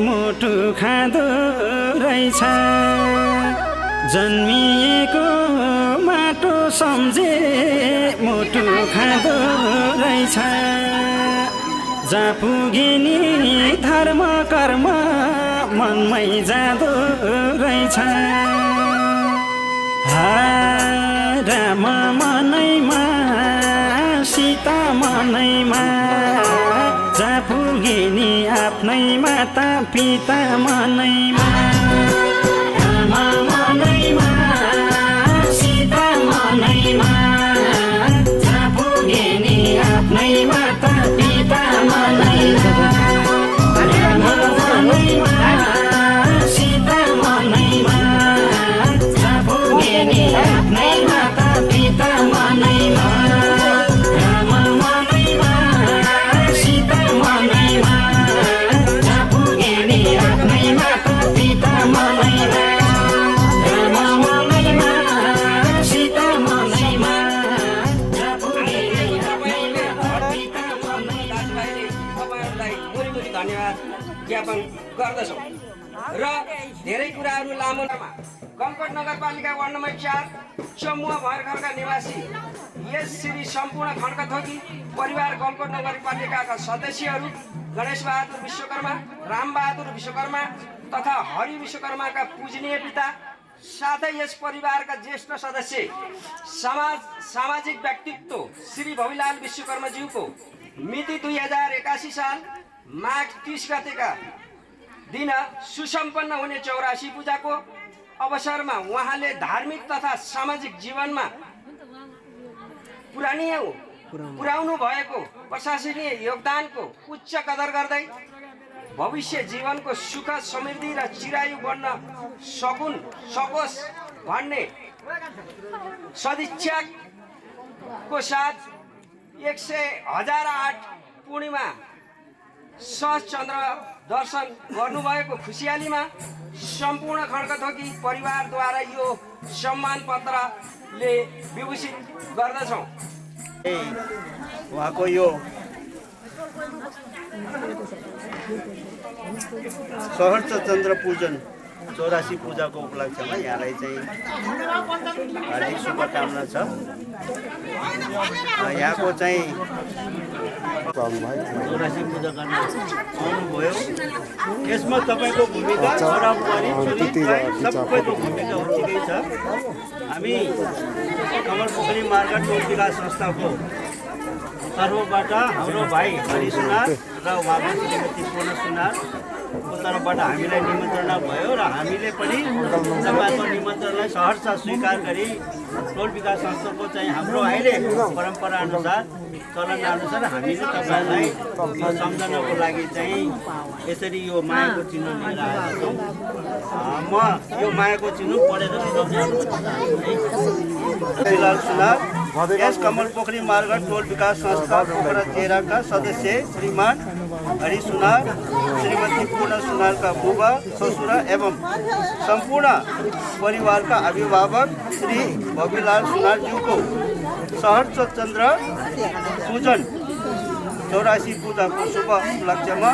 मुटु खाँदो रहेछ जन्मिएको माटो सम्झे मुटु खाँदो रहेछ जहाँ पुगे नि धर्म कर्म मनमै जाँदो रहेछ राम मनैमा सीता मनैमा जहाँ पुगे नि आफ्नै माता पिता मनैमा राम मनैमा सीता मनैमा जहाँ पुगे नि आफ्नै माता पिता मनैमा राम मनैमा सीता मनैमा जहाँ पुगे नि आफ्नै माता पिता मनैमा राम मनैमा सीता मनैमा जहाँ पुगे नि आफ्नै माता पिता मनैमा राम मनैमा सीता मनैमा जहाँ पुगे नि आफ्नै माता पिता मनैमा। तपाईँहरूलाई मुरी धन्यवाद ज्ञापन गर्दछौँ र धेरै कुराहरू लामो गलकोट नगरपालिका वार्ड नम्बर 4 चमुवा भरघरका निवासी यस श्री सम्पूर्ण खड्का-थोकी परिवार गलकोट नगरपालिकाका सदस्यहरू गणेश बहादुर विश्वकर्मा, रामबहादुर विश्वकर्मा तथा हरि विश्वकर्माका पूजनीय पिता साथै यस परिवारका ज्येष्ठ सदस्य सामाजिक व्यक्तित्व श्री भविलाल विश्वकर्माज्यूको मिति 2081 साल माघ 30 गतेका दिन सुसम्पन्न हुने 84 पूजाको अवसरमा उहाँले धार्मिक तथा सामाजिक जीवनमा पुर्याउनु भएको प्रशासकीय योगदानको उच्च कदर गर्दै भविष्य जीवनको सुख समृद्धि र चिरायु बढ्न सकोस् भन्ने सदिच्छाको साथ 1008 पूर्णिमा सहज चन्द्र दर्शन गर्नुभएको खुसियालीमा सम्पूर्ण खड्का-थोकी परिवारद्वारा यो सम्मान पत्रले विभूषित गर्दछौँ। उहाँको यो सहर्ष चन्द्र पूजन 84 पूजाको उपलक्ष्यमा यहाँलाई चाहिँ हार्दिक शुभकामना छ। यहाँको चाहिँ 84 पूजा गर्न आउनुभयो। यसमा तपाईँको भूमिका छोराबुहारी सबैको भूमिका उत्तिकै छ। हामी कमलपोखरी मार्ग टोल विकास संस्थाको तर्फबाट हाम्रो भाइ हरि सुनार र उहाँको श्रीमती पूर्ण सुनारको तर्फबाट हामीलाई निमन्त्रणा भयो र हामीले पनि तपाईँको निमन्त्रणलाई सहर्ष स्वीकार गरी टोल विकास संस्थाको चाहिँ हाम्रो अहिले परम्परा अनुसार चलन अनुसार हामीले तपाईँलाई सम्झनाको लागि चाहिँ यसरी यो मायाको चिन्ह लिएर आएका छौँ। म यो मायाको चिन्ह पढेर भविलाल सुनार यस कमलपोखरी मार्ग टोल विकास संस्था पोखरा तेह्रका सदस्य श्रीमान हरि सुनार, श्रीमती पूर्ण सुनारका बुबा ससुरा एवं सम्पूर्ण परिवारका अभिभावक श्री भविलाल सुनारज्यूको सहर्ष चन्द्र पूजन 84 पूजाको शुभ उपलक्ष्यमा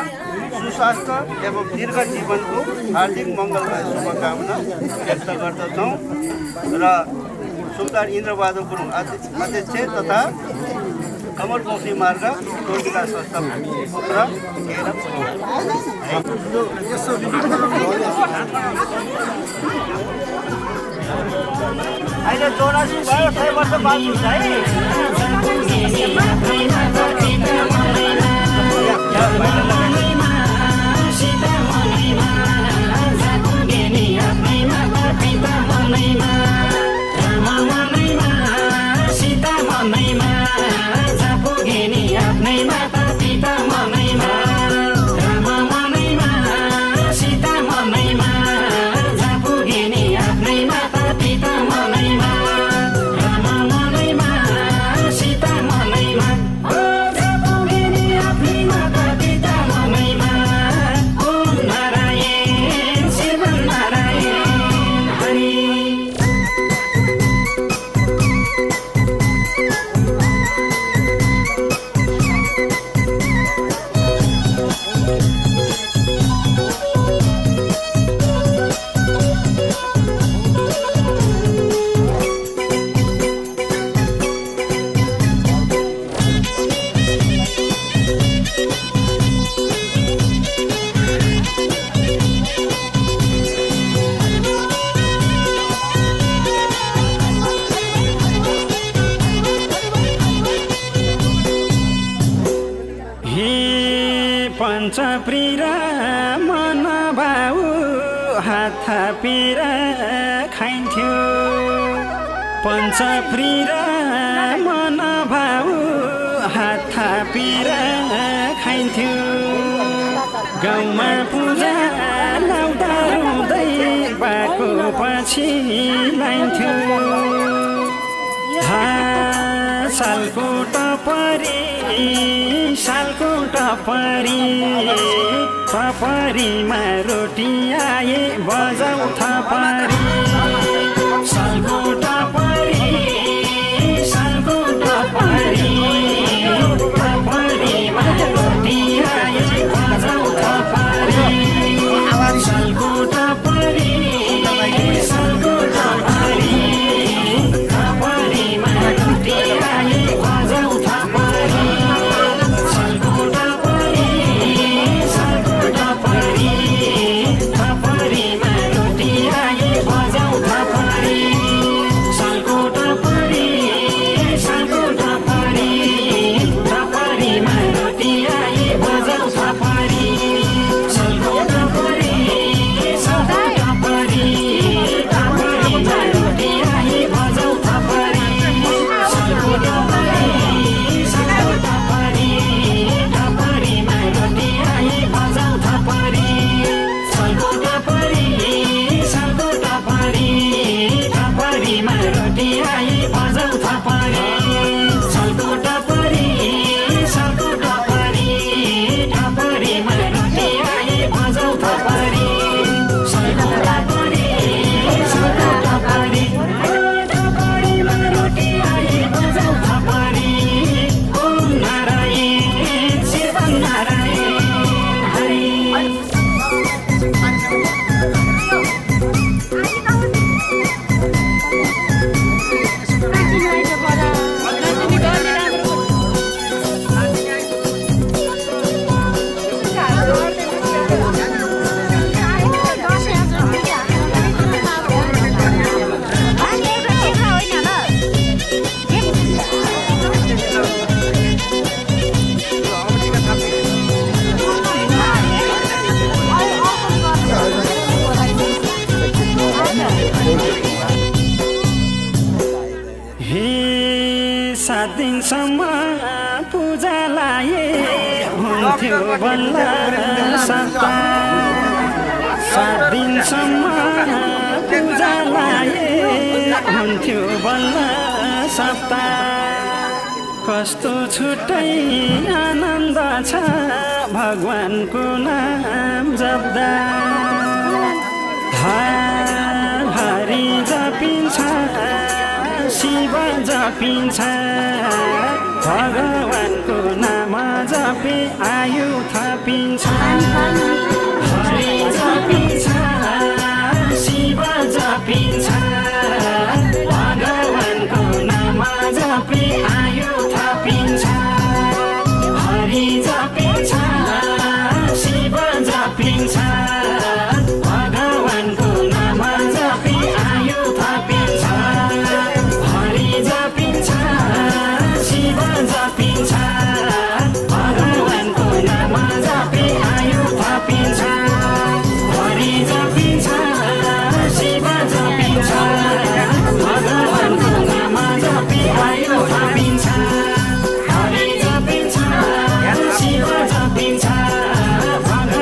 सुस्वास्थ्य एवं दीर्घ जीवनको हार्दिक मङ्गलमय शुभकामना व्यक्त गर्दछौँ र सुल्तान इन्द्रबहादुर गुरुङ अध्यक्ष तथा कमलपोखरी मार्ग टोल विकास संस्था पोखरा अहिले 84 भयो 6 वर्ष बाद हुन्छ है। पञ्चप्रिर मन भाउ हात थापेर खाइन्थ्यो पञ्चप्रिर मन भाउ हात थापेर खाइन्थ्यो गाउँमा पूजा लाउँदा रुँदै बाको पछि लाइन्थ्यो सालको टपरी टपरीमा रोटी आए बजाउ थपरी सालको टपरी टपरीमा रोटी आए बजाउ थपरी सालको टपरी टपरीमा रोटी आए बजाउ थपरी हुन्थ्यो बल्ल सप्ताह 7 दिनसम्म पूजा लाए हुन्थ्यो बल्ल सप्ताह कस्तो छुट्टै आनन्द छ भगवानको नाम जप्दा हरि जपिन्छ शिव जपिन्छ भगवानको नाम जपे आयु थपिन्छ हरि जपिन्छ शिव जपिन्छ भगवानको नाम जपे आयु थपिन्छ हरि जपिन्छ शिव जपिन्छ भगवानको नाम जपे आयु थपिन्छ हरि जपिन्छ शिव जपिन्छ भगवानको नाम जपे आयु थपिन्छ हरि जपिन्छ शिव जपिन्छ भगवानको नाम जपे आयु थपिन्छ हरि जपिन्छ शिव जपिन्छ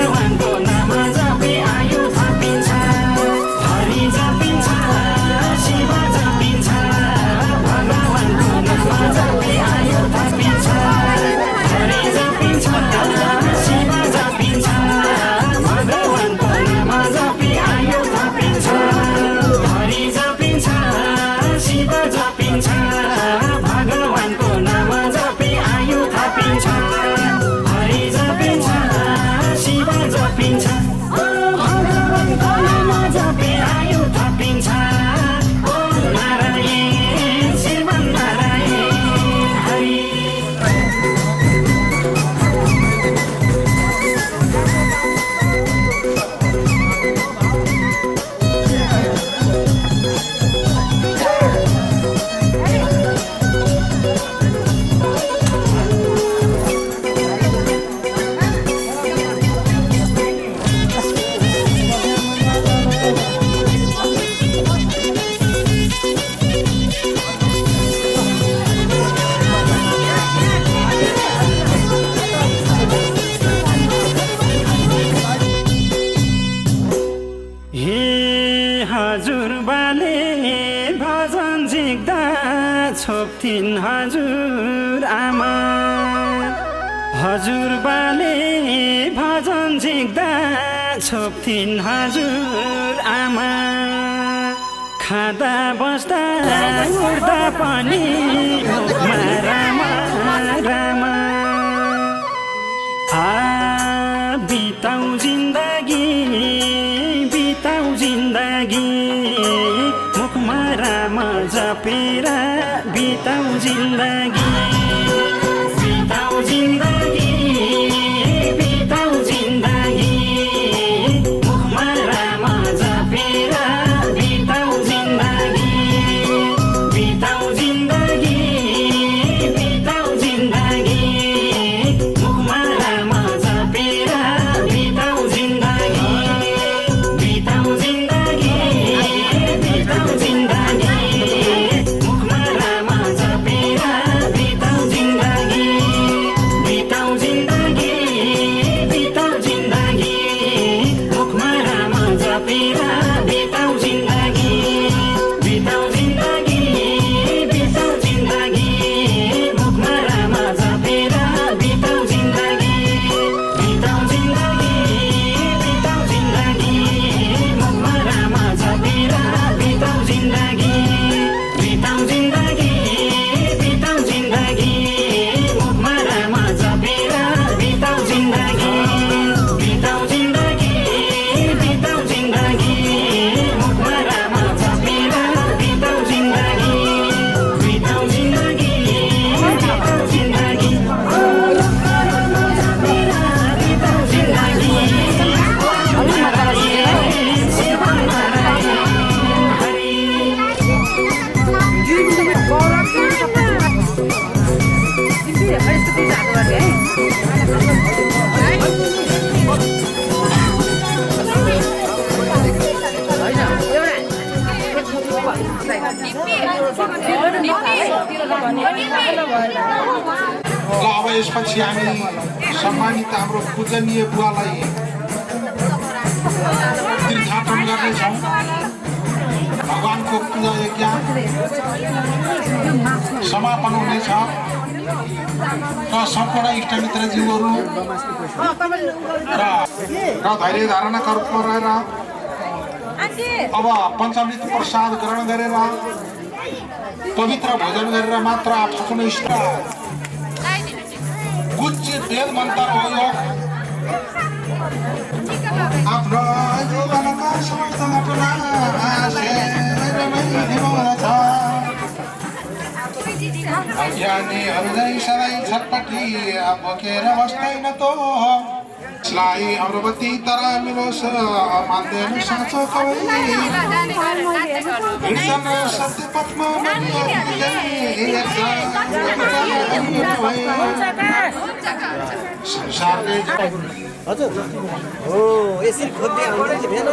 भगवानको नाम जपे आयु थपिन्छ हरि जपिन्छ शिव जपिन्छ भगवानको नाम जपे आयु थपिन्छ हरि जपिन्छ शिव जपिन्छ भगवानको नाम जपे आयु थपिन्छ हरि जपिन्छ शिव जपिन्छ भगवानको नाम जपे आयु थपिन्छ हरि जपिन्छ शिव जपिन्छ भगवानको नाम जपे आयु थपिन्छ ओम नारायण श्रीमन्नारायण हरि छोप्थिन् हजुर आमा हजुर बाले भजन झिक्दा छोप्थिन् हजुर आमा खाँदा बस्दा उड्दा पनि रामा रामा बिताउ जिन्दगी मुखमा राम जपेर बिताउ जिन्दगी मुखमा राम जपेर बिताउ जिन्दगी मुखमा राम जपेर बिताउ जिन्दगी मुखमा राम जपेर बिताउ जिन्दगी मुखमा राम जपेर बिताउ जिन्दगी मुखमा राम जपेर बिताउ जिन्दगी मुखमा राम जपेर बिताउ जिन्दगी मुखमा राम जपेर बिताउ जिन्दगी मुखमा राम जपेर बिताउ ल अब यसपछि हामी सम्मानित हाम्रो पूजनीय बुवालाई तीर्थाटन गर्नेछौँ भगवानको पूजा यज्ञ समापन हुनेछ र सम्पूर्ण इष्टमित्रज्यूहरू र धैर्य धारणाका रूपमा रहेर अब पञ्चामृत प्रसाद ग्रहण गरेर पवित्र भोजन गरेर मात्र आफ्नो इष्ट गुच्च वेद मन्त्र हो यो आफ्नो जीवनका समस्त घटना अज्ञानीहरूलाई सधैँ छटपटी बोकेर बस्दैन त यसलाई हाम्रो बत्ती तर मेरो मान्दैन साँचो सत्य पथमा संसारले हजुर हो यसरी खोज्दै आउनु भेन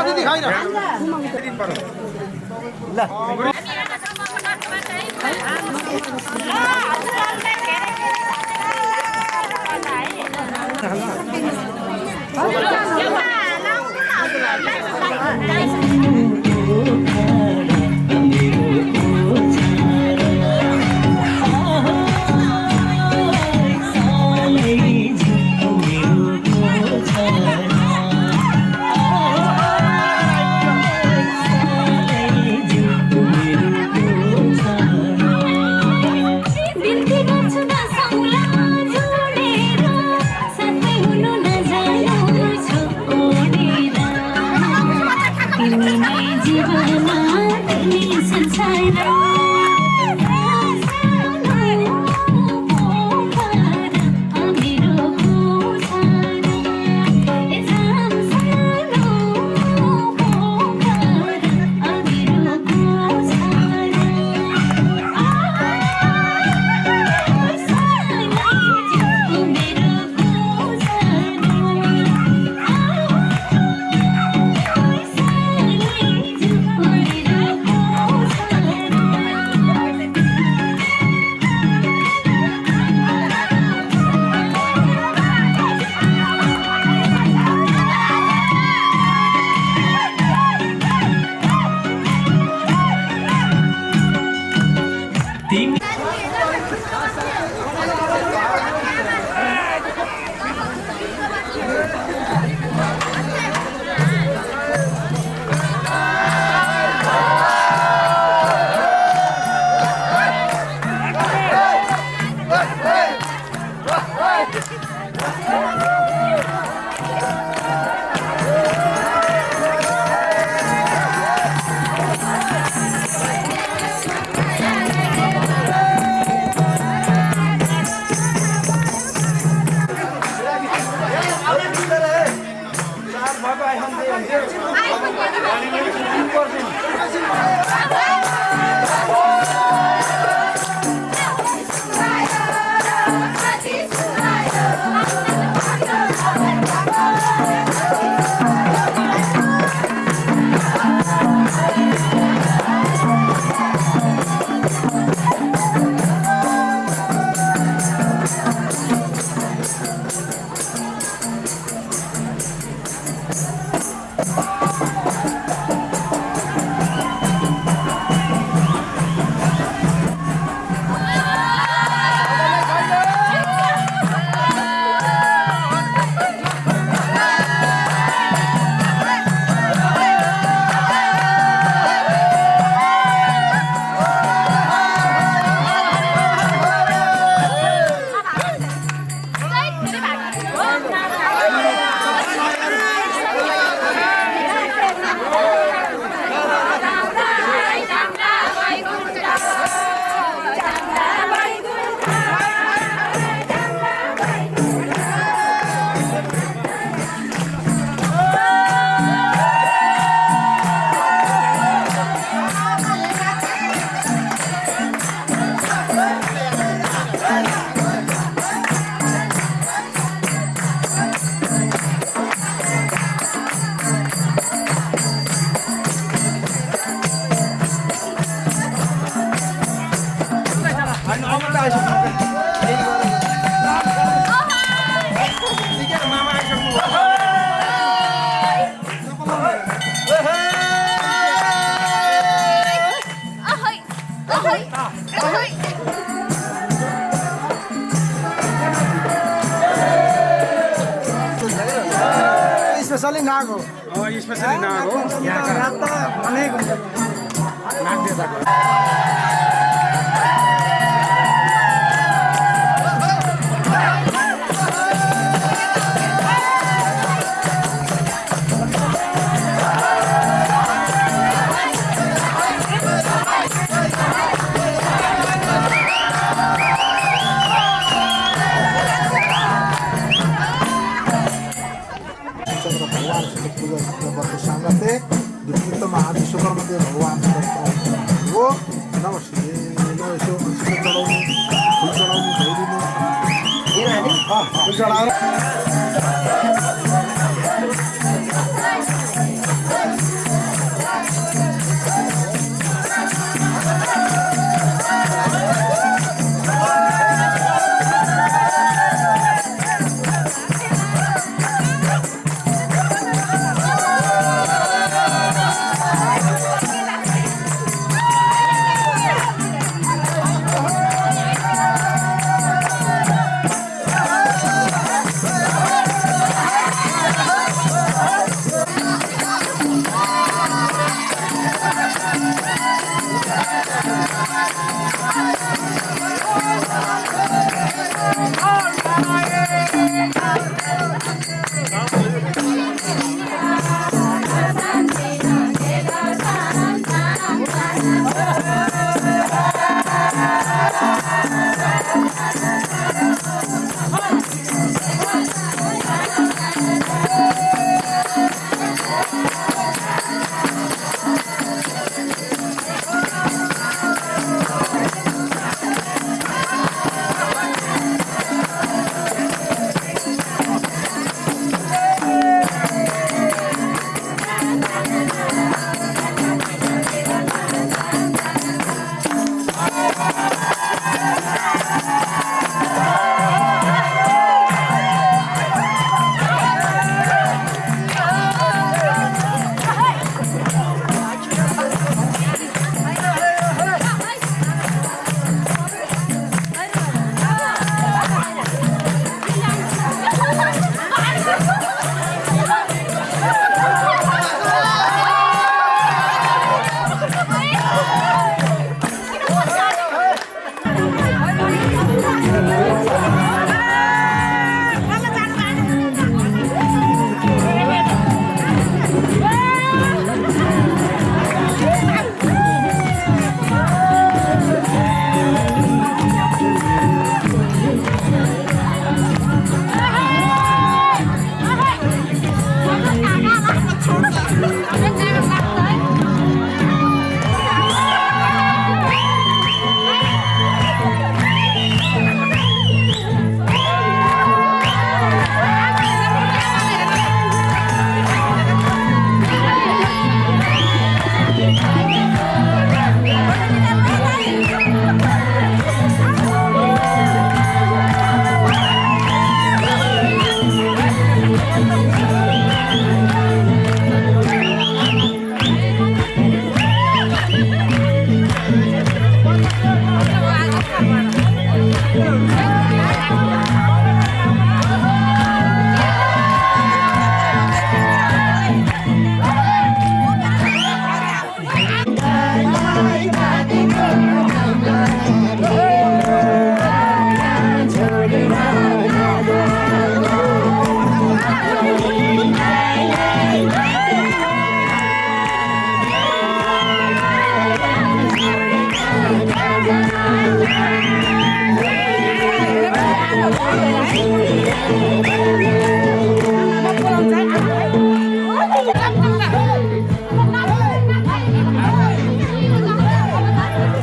दिदी खाइन बिन्ती गर्छु न सौला जोडेर साथै हुनु स्पेसली नाग हो स्पेसली नाग हो रात त अनेक हुन्छ नाग देवताको विष्णु महाविश्वकर्म भगवान हो नमस्ते यसो चढाउनु फुल चढाउनु भइदिनु फुल चढाएर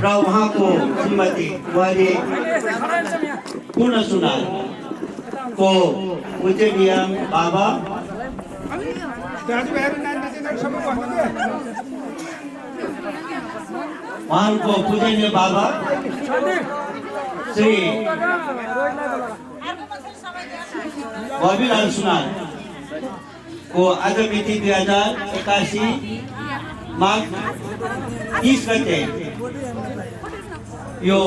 र उहाँको श्रीमती कुमारी पूर्ण सुनार को पूजनीय बाबा उहाँको पूजनीय बाबा श्री बबीलाल सुनार को आज मिति 2081 माघ 30 गते यो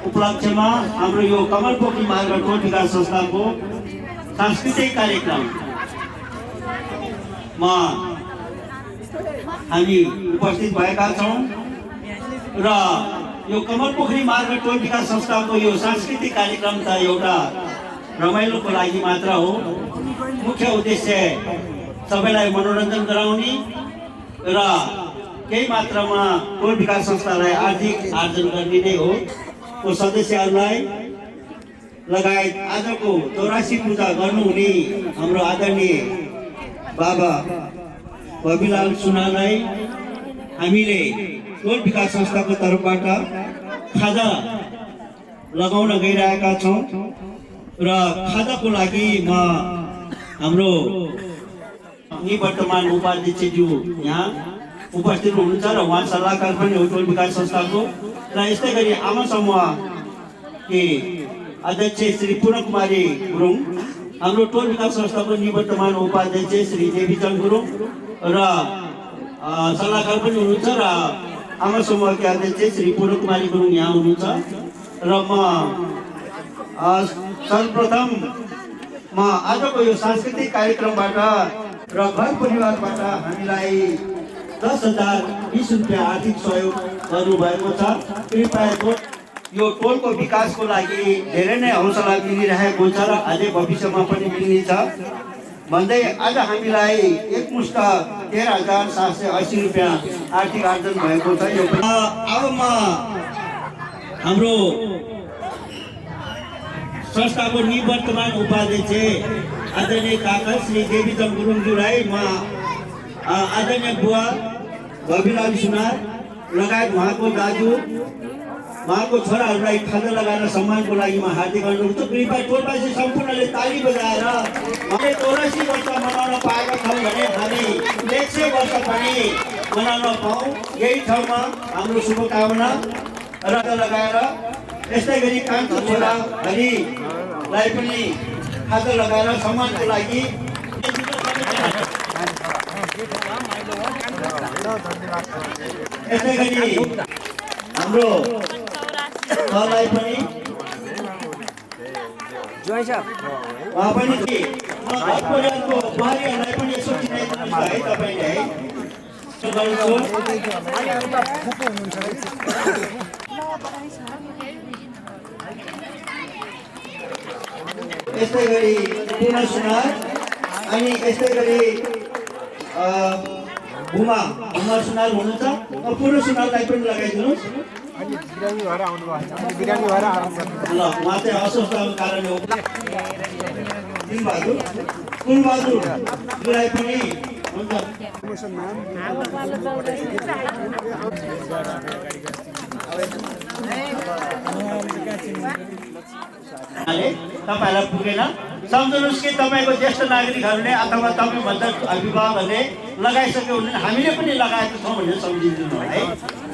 उपलक्ष्यमा हाम्रो यो कमलपोखरी मार्ग टोल विकास संस्थाको सांस्कृतिक कार्यक्रम हामी उपस्थित भएका छौँ र यो कमल पोखरी मार्ग टोल विकास संस्थाको यो सांस्कृतिक कार्यक्रम त एउटा रमाइलोको लागि मात्र हो। मुख्य उद्देश्य सबैलाई मनोरञ्जन गराउने र केही मात्रामा टोल विकास संस्थालाई आर्थिक आर्जन गर्ने नै हो। सदस्यहरूलाई लगायत आजको 84 पूजा गर्नुहुने हाम्रो आदरणीय बाबा बबिलाल सुनारलाई हामीले टोल विकास संस्थाको तर्फबाट खाजा लगाउन गइरहेका छौँ र खाजाको लागि म हाम्रो निवर्तमान उपाध्यक्षज्यू यहाँ उपस्थित हुनुहुन्छ र उहाँ सल्लाहकार पनि हो टोल विकास संस्थाको र यस्तै गरी आमा समूह के अध्यक्ष श्री पूर्ण कुमारी गुरुङ, हाम्रो टोल विकास संस्थाको निवर्तमान उपाध्यक्ष श्री देवीचन्द गुरुङ र सल्लाहकार पनि हुनुहुन्छ र आमा समूहका अध्यक्ष श्री पूर्ण कुमारी गुरुङ यहाँ हुनुहुन्छ र म सर्वप्रथम आजको यो सांस्कृतिक कार्यक्रमबाट र घर परिवारबाट हामीलाई 10,020 रुपियाँ आर्थिक सहयोग गर्नुभएको छ। कृपया यो टोलको विकासको लागि धेरै नै हौसला मिलिरहेको छ र अझै भविष्यमा पनि मिल्नेछ भन्दै आज हामीलाई एकमुष्ट 13,780 रुपियाँ आर्थिक आर्जन भएको छ। यो अब म हाम्रो संस्थाको निवर्तमान उपाध्यक्ष आदरणीय काका श्री देवीचन्द गुरुङज्यूलाई म आदरणीय बुवा बबिलाल सुनार लगायत उहाँको दाजु उहाँको छोराहरूलाई खाजा लगाएर सम्मानको लागि म हार्दिक अनुरोध गर्छु। कृपया टोलवासी सम्पूर्णले ताली बजाएर हामीले 84 वर्ष मनाउन पाएका छौँ भने हामी 100 वर्ष पनि मनाउन पाऊँ, यही ठाउँमा हाम्रो शुभकामना र लगाएर यस्तै गरी कान्छो छोरा हरिलाई पनि खाजा लगाएर सम्मानको लागि यस्तै गरी हाम्रो सरलाई पनि उहाँ पनि घर परिवारको बुहारीहरूलाई पनि यसो चिनाइदिनुहोस् है तपाईँले है। यस्तै गरी पूर्ण सुनार अनि यस्तै गरी भुमा सुनार हुनुहुन्छ, पूर्ण सुनारलाई पनि लगाइदिनुहोस्। ल उहाँ चाहिँ अस्वस्थको कारणले हो। कुलबहादुरलाई पनि हुन्छ। तपाईँलाई पुगेन सम्झनुहोस् कि तपाईँको ज्येष्ठ नागरिकहरूले अथवा तपाईँभन्दा अभिभावकहरूले लगाइसक्यो भने हामीले पनि लगाएको छौँ भनेर सम्झिदिनु है।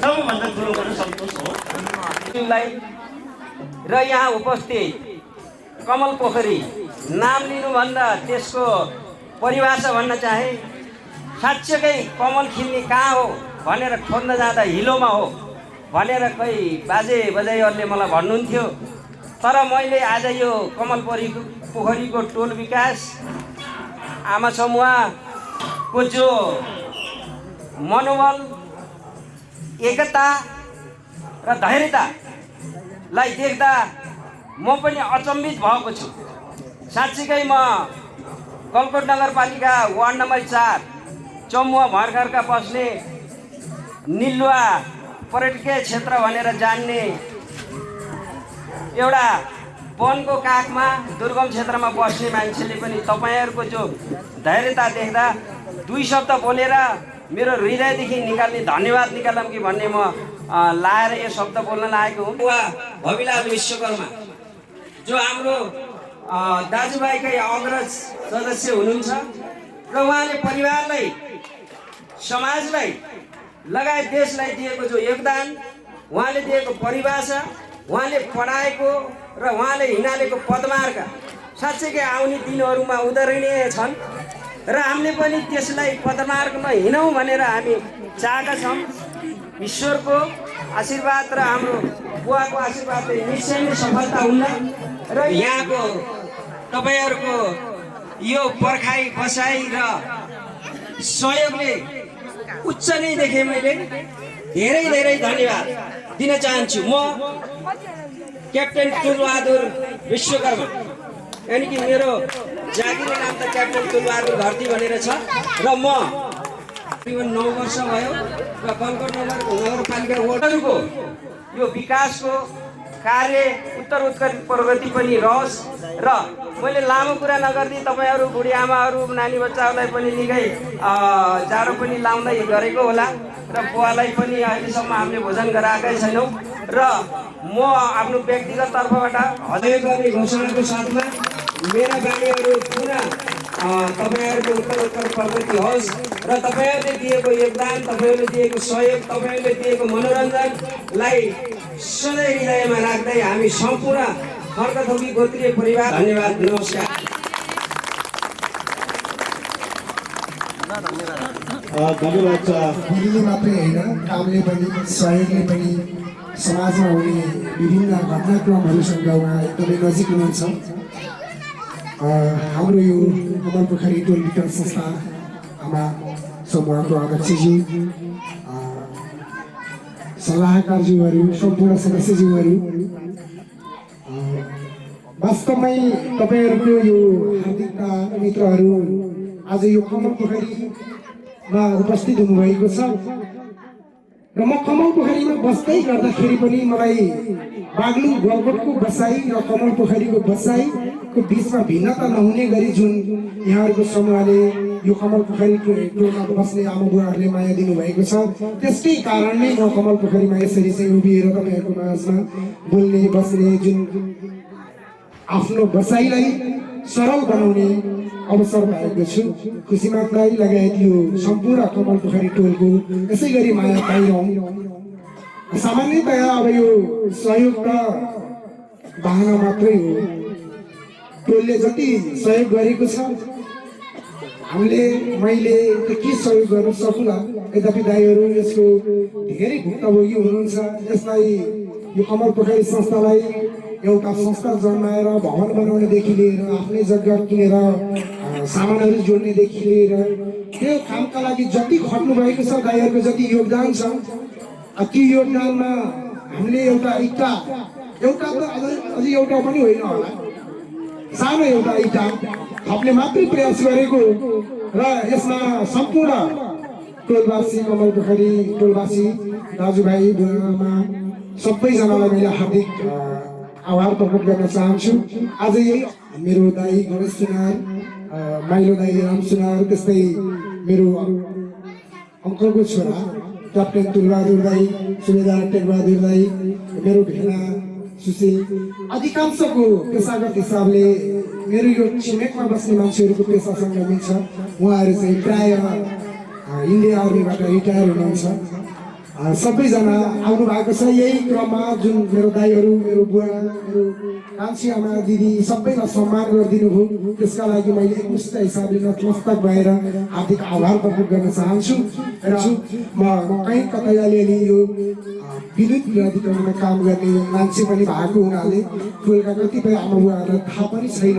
सबैभन्दा ठुलो कुरा सन्तोष हो। र यहाँ उपस्थित कमल पोखरी नाम लिनुभन्दा त्यसको परिभाषा भन्न चाहे साँच्चै कमल खिल्ने कहाँ हो भनेर खोज्न जाँदा हिलोमा हो भनेर कोही बाजे बजाइहरूले मलाई भन्नुहुन्थ्यो। तर मैले आज यो कमल पोखरीको टोल विकास आमा समूहको जो मनोबल, एकता र धैर्यतालाई देख्दा म पनि अचम्भित भएको छु। साँच्चीकै म गलकोट नगरपालिका वार्ड नम्बर 4 चम्मुवा भर्खरका बस्ने निलुवा पर्यटकीय क्षेत्र भनेर जान्ने एउटा वनको काखमा दुर्गम क्षेत्रमा बस्ने मान्छेले पनि तपाईँहरूको जो धैर्यता देख्दा 2 शब्द बोलेर मेरो हृदयदेखि निकाल्ने धन्यवाद निकालौँ कि भन्ने म लाएर यो शब्द बोल्न लागेको हुँ। बुवा भविलाल विश्वकर्मा जो हाम्रो दाजुभाइकै अग्रज सदस्य हुनुहुन्छ र उहाँले परिवारलाई, समाजलाई लगायत देशलाई दिएको जो योगदान, उहाँले दिएको परिभाषा, उहाँले पढाएको र उहाँले हिँडालेको पदमार्ग साँच्चै आउने दिनहरूमा उदाहरणीय छन् र हामीले पनि त्यसलाई पदमार्गमा हिँडौँ भनेर हामी चाहेका छौँ। ईश्वरको आशीर्वाद र हाम्रो बुवाको आशीर्वादले निश्चय नै सफलता हुन्न र यहाँको तपाईँहरूको यो पर्खाइ बसाइ र सहयोगले उच्च नै देखेँ मैले। धेरै धेरै धन्यवाद दिन चाहन्छु। म क्याप्टेन तुलबहादुर विश्वकर्मा, यानि कि मेरो जागिरी नाम त क्याप्टेन तुलबहादुर घरती भनेर छ र म करिबन 9 वर्ष भयो र गलकोट नगरपालिका वडाको यो विकासको कार्य उत्तरोत्तर प्रगति पनि रहोस् र मैले लामो कुरा नगर्दै तपाईँहरू बुढी आमाहरू नानी बच्चाहरूलाई पनि निकै जाडो पनि लाउँदै गरेको होला र बुवालाई पनि अहिलेसम्म हामीले भोजन गराएकै छैनौँ र म आफ्नो व्यक्तिगत तर्फबाट सहयोग गर्ने घोषणाको साथमा मेरा बानीहरू पुनः तपाईँहरूको उत्तरोत्तर प्रगति होस् र तपाईँहरूले दिएको योगदान, तपाईँहरूले दिएको सहयोग, तपाईँहरूले दिएको मनोरञ्जनलाई सधैँ हृदयमा राख्दै हामी सम्पूर्ण खड्का-थोकी गोत्रीय परिवार धन्यवाद। नमस्कार। धन्यवाद छ। विधिले मात्रै होइन, कामले पनि सहयोगले पनि समाजमा हुने विभिन्न घटनाक्रमहरूसँग उहाँ एकदमै नजिक हुनुहुन्छ। हाम्रो यो कमलपोखरी टोल विकास संस्था आमा समूहको अध्यक्षज्यू, सल्लाहकारज्यूहरू, सम्पूर्ण सदस्यज्यूहरू, वास्तवमै तपाईँहरूको यो हार्दिकता मित्रहरू आज यो कमलपोखरीमा उपस्थित हुनुभएको छ र म कमलपोखरीमा बस्दै गर्दाखेरि पनि मलाई बागलुङ गलकोटको बसाइ र कमलपोखरीको बसाइको बिचमा भिन्नता नहुने गरी जुन यहाँहरूको समूहले यो कमलपोखरी टोलमा बस्ने आमाबुवाहरूले माया दिनुभएको छ, त्यसकै कारणले म कमलपोखरीमा यसरी चाहिँ उभिएर तपाईँहरूको माझमा बोल्ने बस्ने जुन आफ्नो बसाइलाई सरल बनाउने अवसर पाएको छु। खुसी माग्दै लगायत यो सम्पूर्ण कमलपोखरी टोलको यसै गरी माया पाइरहँ। सामान्यतया अब यो सहयोग त बहाना मात्रै हो। टोलले जति सहयोग गरेको छ हामीले मैले त के सहयोग गर्न सकुला, यद्यपि दाइहरू यसको धेरै भुक्तभोगी हुनुहुन्छ। यसलाई यो कमलपोखरी संस्थालाई एउटा संस्था जन्माएर भवन बनाउनेदेखि लिएर आफ्नै जग्गा किनेर सामानहरू जोड्नेदेखि लिएर त्यो कामका लागि जति खट्नु भएको छ, दाइहरूको जति योगदान छ, त्यो योगदानमा हामीले एउटा इट्टा त अझै एउटा पनि होइन होला, सानो एउटा इट्टा थप्ने मात्रै प्रयास गरेको र यसमा सम्पूर्ण टोलवासी, कमलपोखरी टोलवासी दाजुभाइ बुवाआमा सबैजनालाई मैले हार्दिक आभार प्रकट गर्न चाहन्छु। आज यही मेरो दाई गणेश सुनार, माइलो दाई राम सुनार, त्यस्तै मेरो अङ्कलको छोरा क्याप्टेन तुलबहादुर दाई, सुबेदार टेकबहादुर दाई, मेरो भेना सुशील, अधिकांशको पेसागत हिसाबले मेरो यो छिमेकमा बस्ने मान्छेहरूको पेसासँग मिल्छ। उहाँहरू चाहिँ प्राय इन्डिया आर्मीबाट रिटायर हुनुहुन्छ। सबैजना आउनु भएको छ। यही क्रममा जुन मेरो दाइहरू, मेरो बुवा, मेरो कान्छी आमा, दिदी सबैलाई सम्मान गरिदिनु भयो, त्यसका लागि मैले एकमुष्ट हिसाबले नतमस्तक भएर हार्दिक आभार प्रकट गर्न चाहन्छु। र म कहीँ कतै अलिअलि यो विद्युत प्राधिकरणमा काम गर्ने मान्छे पनि भएको हुनाले टोलका कतिपय आमाबुवाहरूलाई थाहा पनि छैन।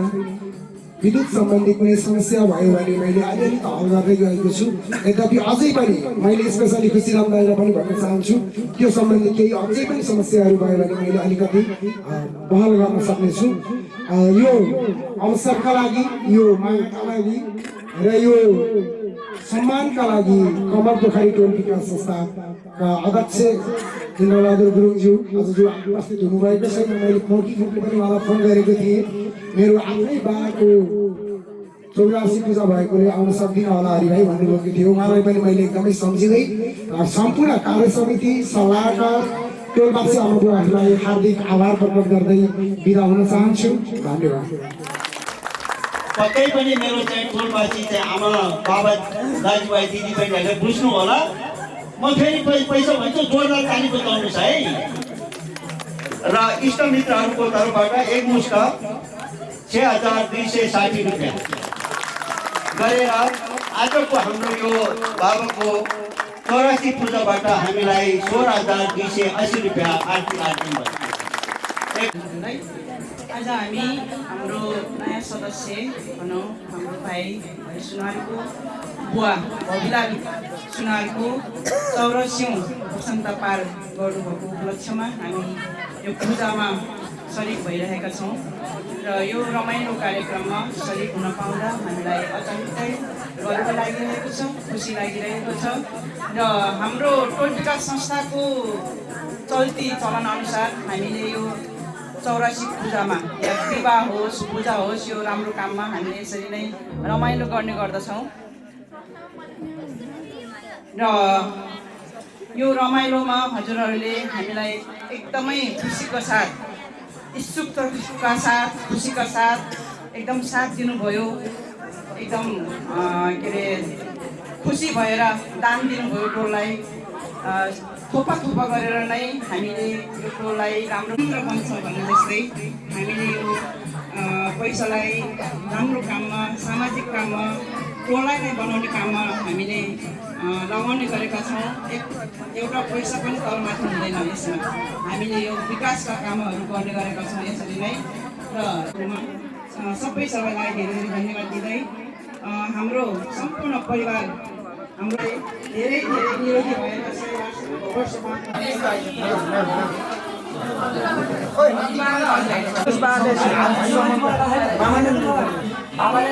विद्युत सम्बन्धी कुनै समस्या भयो भने मैले अलिअलि त हल गर्दै गएको छु। यद्यपि अझै पनि मैले स्पेसली खुसीराम दाइलाई पनि भन्न चाहन्छु, त्यो सम्बन्धी केही अझै पनि समस्याहरू भयो भने मैले अलिकति पहल गर्न सक्नेछु। यो अवसरका लागि, यो मागका लागि र यो सम्मानका लागि कमलपोखरी टोल विकास संस्थाका अध्यक्ष इन्द्रबहादुर गुरुङज्यू आज जो उपस्थित हुनुभएको छैन, मैले मौखिक रूपले पनि उहाँलाई फोन गरेको थिएँ। मेरो आफ्नै बाको 84 पूजा भएकोले आउन सक्दिनँ होला हरिभाइ भन्नुभएको थियो। उहाँलाई पनि मैले एकदमै सम्झिँदै सम्पूर्ण कार्य समिति, सल्लाहकार, टोलवासी आमाबुवाहरूलाई हार्दिक आभार प्रकट गर्दै बिदा हुन चाहन्छु। धन्यवाद। पक्कै पनि मेरो चाहिँ टोलवासी चाहिँ आमा बाबा दाजुभाइ दिदीबहिनीहरूले बुझ्नु होला। म फेरि पैसा भन्छु, जोरदार ताली बजाउनुहोस् है। र इष्टमित्रहरूको तर्फबाट एकमुष्ट 6260 रुपियाँ गरेर आजको हाम्रो यो बाबाको 84 पूजाबाट हामीलाई 16280 रुपियाँ आर्थिक आर्जन भयो। आज हामी हाम्रो नयाँ नयाँ सदस्य भनौँ हाम्रो भाइ सुनारको बुवा भविलाल सुनारको 84औं वसन्त पार गर्नुभएको उपलक्ष्यमा हामी यो पूजामा सरिक भइरहेका छौँ र यो रमाइलो कार्यक्रममा सरिक हुन पाउँदा हामीलाई अचम्मै गर्व लागिरहेको छ, खुसी लागिरहेको छ र हाम्रो टोल विकास संस्थाको चल्ती चलन अनुसार हामीले यो 84 पूजामा या विवाह होस् पूजा होस् यो राम्रो काममा हामीले यसरी नै रमाइलो गर्ने गर्दछौँ र यो रमाइलोमा हजुरहरूले हामीलाई एकदमै खुसीको साथ उत्सुकताका साथ खुसीका साथ एकदम साथ दिनुभयो, एकदम के अरे खुसी भएर दान दिनुभयो टोललाई। थोपा थोपा गरेर नै हामीले यो टोललाई राम्रो बन्छ भने जस्तै हामीले यो पैसालाई राम्रो काममा सामाजिक काममा टोललाई नै बनाउने काममा हामीले लगाउने गरेका छौँ। एउटा पैसा पनि तलमाथि हुँदैन यसमा, हामीले यो विकासका कामहरू गर्ने गरेका छौँ यसरी नै र सबै सबैलाई धेरै धेरै धन्यवाद दिँदै हाम्रो सम्पूर्ण परिवार हाम्रो धेरै धेरै निरोगी भएर मामाले